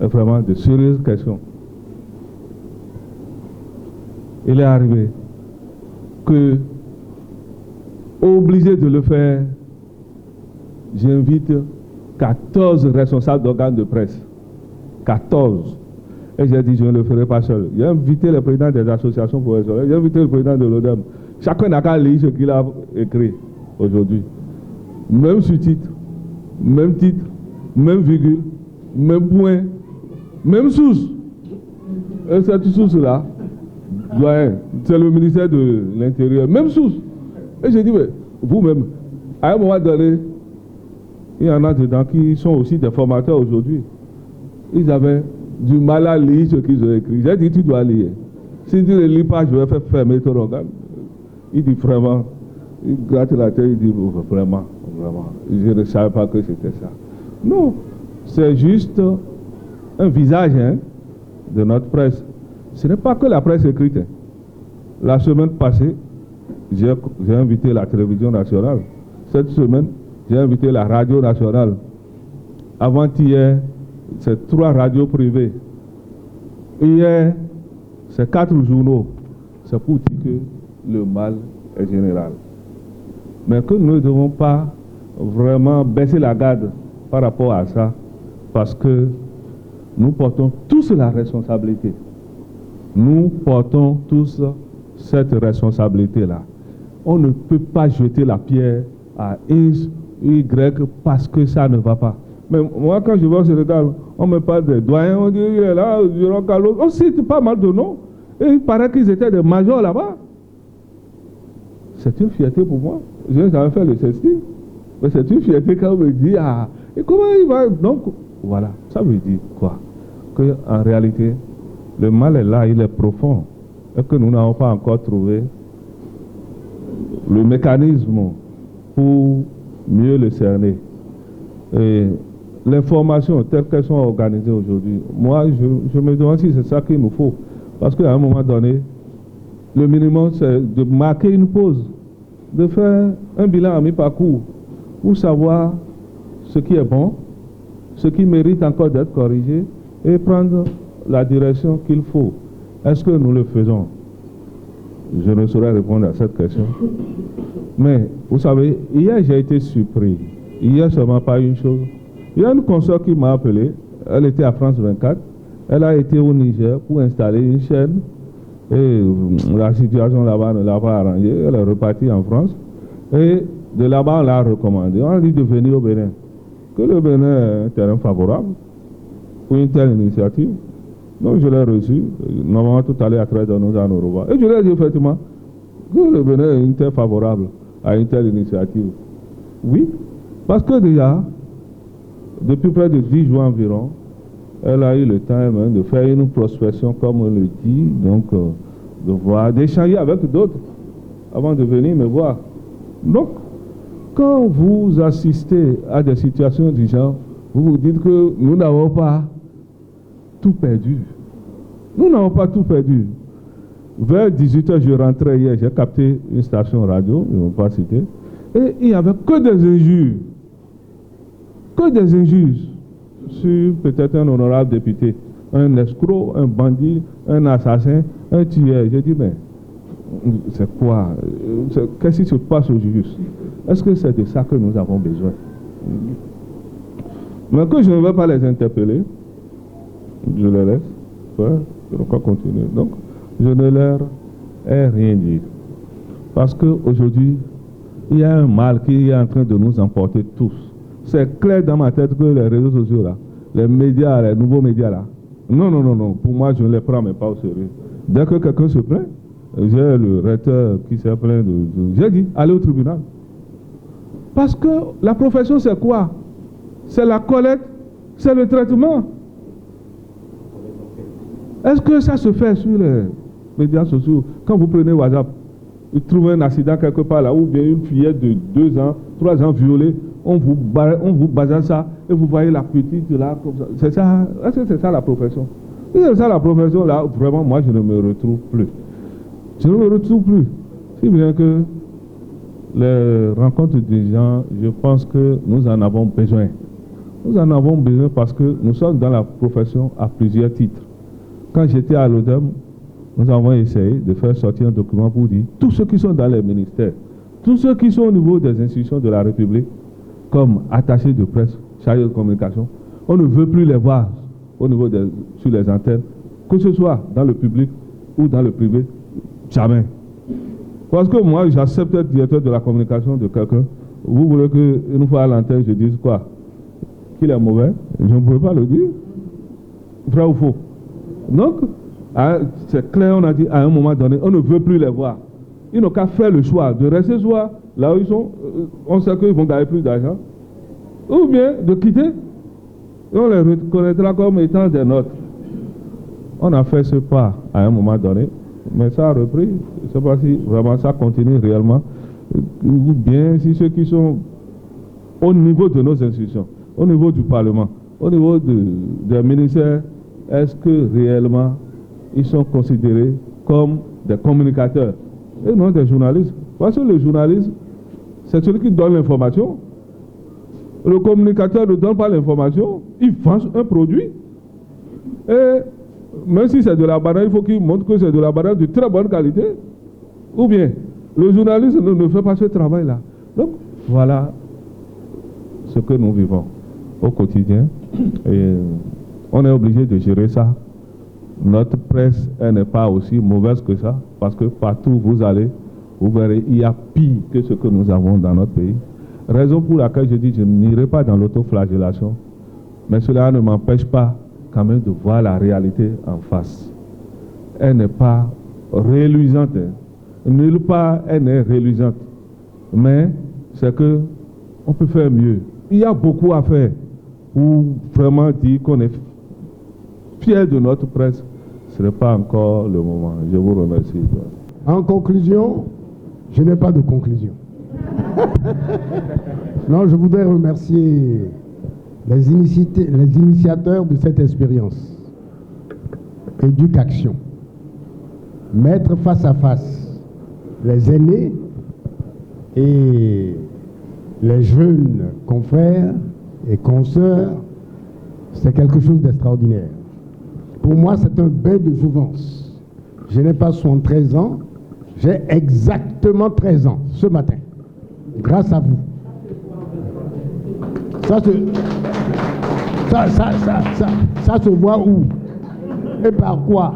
Et vraiment de sérieuses questions. Il est arrivé que, obligé de le faire, j'invite 14 responsables d'organes de presse. 14. Et j'ai dit, je ne le ferai pas seul. J'ai invité le président des associations professionnelles, j'ai invité le président de l'ODEM. Chacun n'a qu'à lire ce qu'il a écrit aujourd'hui. Même sous-titre, même titre, même virgule, même point, même source. Et cette source-là, c'est le ministère de l'Intérieur, même source. Et j'ai dit, mais vous-même, à un moment donné, il y en a dedans qui sont aussi des formateurs aujourd'hui. Ils avaient du mal à lire ce qu'ils ont écrit. J'ai dit, tu dois lire. Si tu ne lis pas, je vais faire fermer ton organe. Il dit vraiment, il gratte la tête, il dit vraiment. Je ne savais pas que c'était ça. Non, c'est juste un visage de notre presse. Ce n'est pas que la presse écrite. La semaine passée, j'ai invité la télévision nationale. Cette semaine, j'ai invité la radio nationale. Avant-hier, c'est 3 radios privées. Hier, c'est 4 journaux. C'est pour dire que le mal est général. Mais que nous ne devons pas vraiment baisser la garde par rapport à ça, parce que nous portons tous la responsabilité. Nous portons tous cette responsabilité-là. On ne peut pas jeter la pierre à X, Y parce que ça ne va pas. Mais moi, quand je vais au Sénégal, on me parle des doyens, on dit, il est là, Jérôme Carlos. On cite pas mal de noms. Et il paraît qu'ils étaient des majors là-bas. C'est une fierté pour moi. Je n'ai jamais fait le CESTI. Mais c'est une fierté quand on me dit, ah, et comment il va? Donc, voilà. Ça veut dire quoi? Qu'en réalité, le mal est là, il est profond. Et que nous n'avons pas encore trouvé le mécanisme pour mieux le cerner. Et les formations telles qu'elles sont organisées aujourd'hui, moi, je me demande si c'est ça qu'il nous faut. Parce qu'à un moment donné, le minimum, c'est de marquer une pause, de faire un bilan à mi-parcours pour savoir ce qui est bon, ce qui mérite encore d'être corrigé et prendre la direction qu'il faut. Est-ce que nous le faisons? Je ne saurais répondre à cette question. Mais, vous savez, hier, j'ai été surpris. Hier seulement par une chose. Il y a une consoeur qui m'a appelé. Elle était à France 24. Elle a été au Niger pour installer une chaîne. Et la situation là-bas ne l'a pas arrangée. Elle est repartie en France. Et de là-bas, on l'a recommandé. On a dit de venir au Bénin. Que le Bénin est un terrain favorable pour une telle initiative. Donc je l'ai reçu. Normalement, tout allait à travers de nos Anoroba. Et je lui ai dit effectivement que le Bénin est une terre favorable à une telle initiative. Oui, parce que déjà, depuis près de 10 jours environ, Elle a eu le temps même de faire une prospection, comme on le dit, donc de voir, d'échanger avec d'autres avant de venir me voir. Donc, quand vous assistez à des situations du genre, vous vous dites que nous n'avons pas tout perdu. Nous n'avons pas tout perdu. Vers 18h, je rentrais hier, j'ai capté une station radio, ils ne vont pas citer, et il n'y avait que des injures. Que des injures sur peut-être un honorable député, un escroc, un bandit, un assassin, un tueur. J'ai dit, mais c'est quoi? Qu'est-ce qui se passe au juste? Est-ce que c'est de ça que nous avons besoin? Mais que je ne vais pas les interpeller, je les laisse faire, je ne vais pas continuer. Donc, je ne leur ai rien dit. Parce qu'aujourd'hui, il y a un mal qui est en train de nous emporter tous. C'est clair dans ma tête que les réseaux sociaux, là, les médias, les nouveaux médias, là, non, pour moi, je ne les prends même pas au sérieux. Dès que quelqu'un se plaint, j'ai le recteur qui s'est plaint j'ai dit, allez au tribunal. Parce que la profession, c'est quoi? C'est la collecte, c'est le traitement. Est-ce que ça se fait sur les médias sociaux? Quand vous prenez WhatsApp, vous trouvez un accident quelque part là, ou bien une fillette de 2 ans, 3 ans violée, on vous base ça, et vous voyez la petite là, comme ça. C'est ça, est-ce que c'est ça la profession? Si c'est ça la profession là, vraiment, moi je ne me retrouve plus. Je ne me retrouve plus. Si bien que les rencontres des gens, je pense que nous en avons besoin. Nous en avons besoin parce que nous sommes dans la profession à plusieurs titres. Quand j'étais à l'ODEM, nous avons essayé de faire sortir un document pour dire tous ceux qui sont dans les ministères, tous ceux qui sont au niveau des institutions de la République, comme attachés de presse, chargés de communication, on ne veut plus les voir au niveau sur les antennes, que ce soit dans le public ou dans le privé, jamais. Parce que moi, j'accepte être directeur de la communication de quelqu'un. Vous voulez qu'une fois à l'antenne, je dise quoi? Qu'il est mauvais? Je ne pouvais pas le dire. Vrai ou faux? Donc, c'est clair, on a dit à un moment donné, on ne veut plus les voir. Ils n'ont qu'à faire le choix de rester soit là où ils sont, on sait qu'ils vont gagner plus d'argent, ou bien de quitter, et on les reconnaîtra comme étant des nôtres. On a fait ce pas à un moment donné, mais ça a repris. Je ne sais pas si vraiment ça continue réellement, ou bien si ceux qui sont au niveau de nos institutions, au niveau du Parlement, au niveau des ministères, est-ce que réellement ils sont considérés comme des communicateurs et non des journalistes? Parce que le journaliste, c'est celui qui donne l'information. Le communicateur ne donne pas l'information, il vend un produit. Et même si c'est de la banane, il faut qu'il montre que c'est de la banane de très bonne qualité. Ou bien, le journaliste ne fait pas ce travail-là. Donc, voilà ce que nous vivons au quotidien. Et on est obligé de gérer ça. Notre presse, elle n'est pas aussi mauvaise que ça, parce que partout où vous allez, vous verrez, il y a pire que ce que nous avons dans notre pays. Raison pour laquelle je dis, je n'irai pas dans l'autoflagellation, mais cela ne m'empêche pas quand même de voir la réalité en face. Elle n'est pas réluisante. Nulle part, elle n'est réluisante. Mais c'est que on peut faire mieux. Il y a beaucoup à faire pour vraiment dire qu'on est fier de notre presse. Ce n'est pas encore le moment. Je vous remercie. En conclusion, je n'ai pas de conclusion. Non, je voudrais remercier les initiateurs de cette expérience. Éducation. Mettre face à face les aînés et les jeunes confrères et consoeurs, c'est quelque chose d'extraordinaire. Pour moi, c'est un bain de jouvence. Je n'ai pas 73 ans, j'ai exactement 13 ans ce matin, grâce à vous. Ça se voit où? Et par quoi?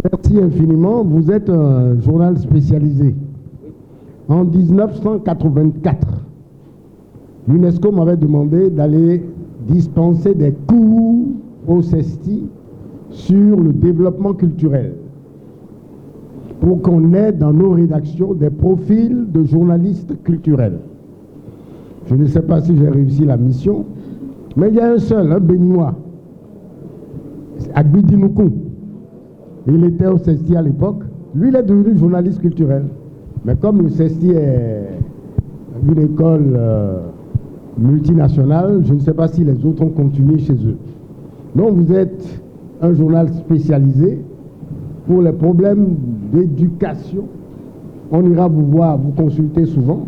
Merci infiniment. Vous êtes un journal spécialisé. En 1984, l'UNESCO m'avait demandé d'aller dispenser des cours au CESTI sur le développement culturel pour qu'on ait dans nos rédactions des profils de journalistes culturels. Je ne sais pas si j'ai réussi la mission, Mais il y a un seul, un béninois, Agbidi Noukou. Il était au CESTI à l'époque. Lui, il est devenu journaliste culturel. Mais comme le CESTI est une école multinationale, je ne sais pas si les autres ont continué chez eux. Donc vous êtes un journal spécialisé pour les problèmes d'éducation. On ira vous voir, vous consulter souvent.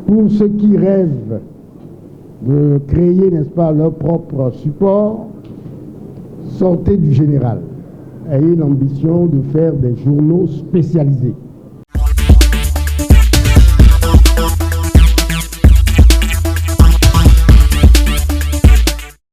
Pour ceux qui rêvent de créer, n'est-ce pas, leur propre support, sortez du général. Ayez l'ambition de faire des journaux spécialisés.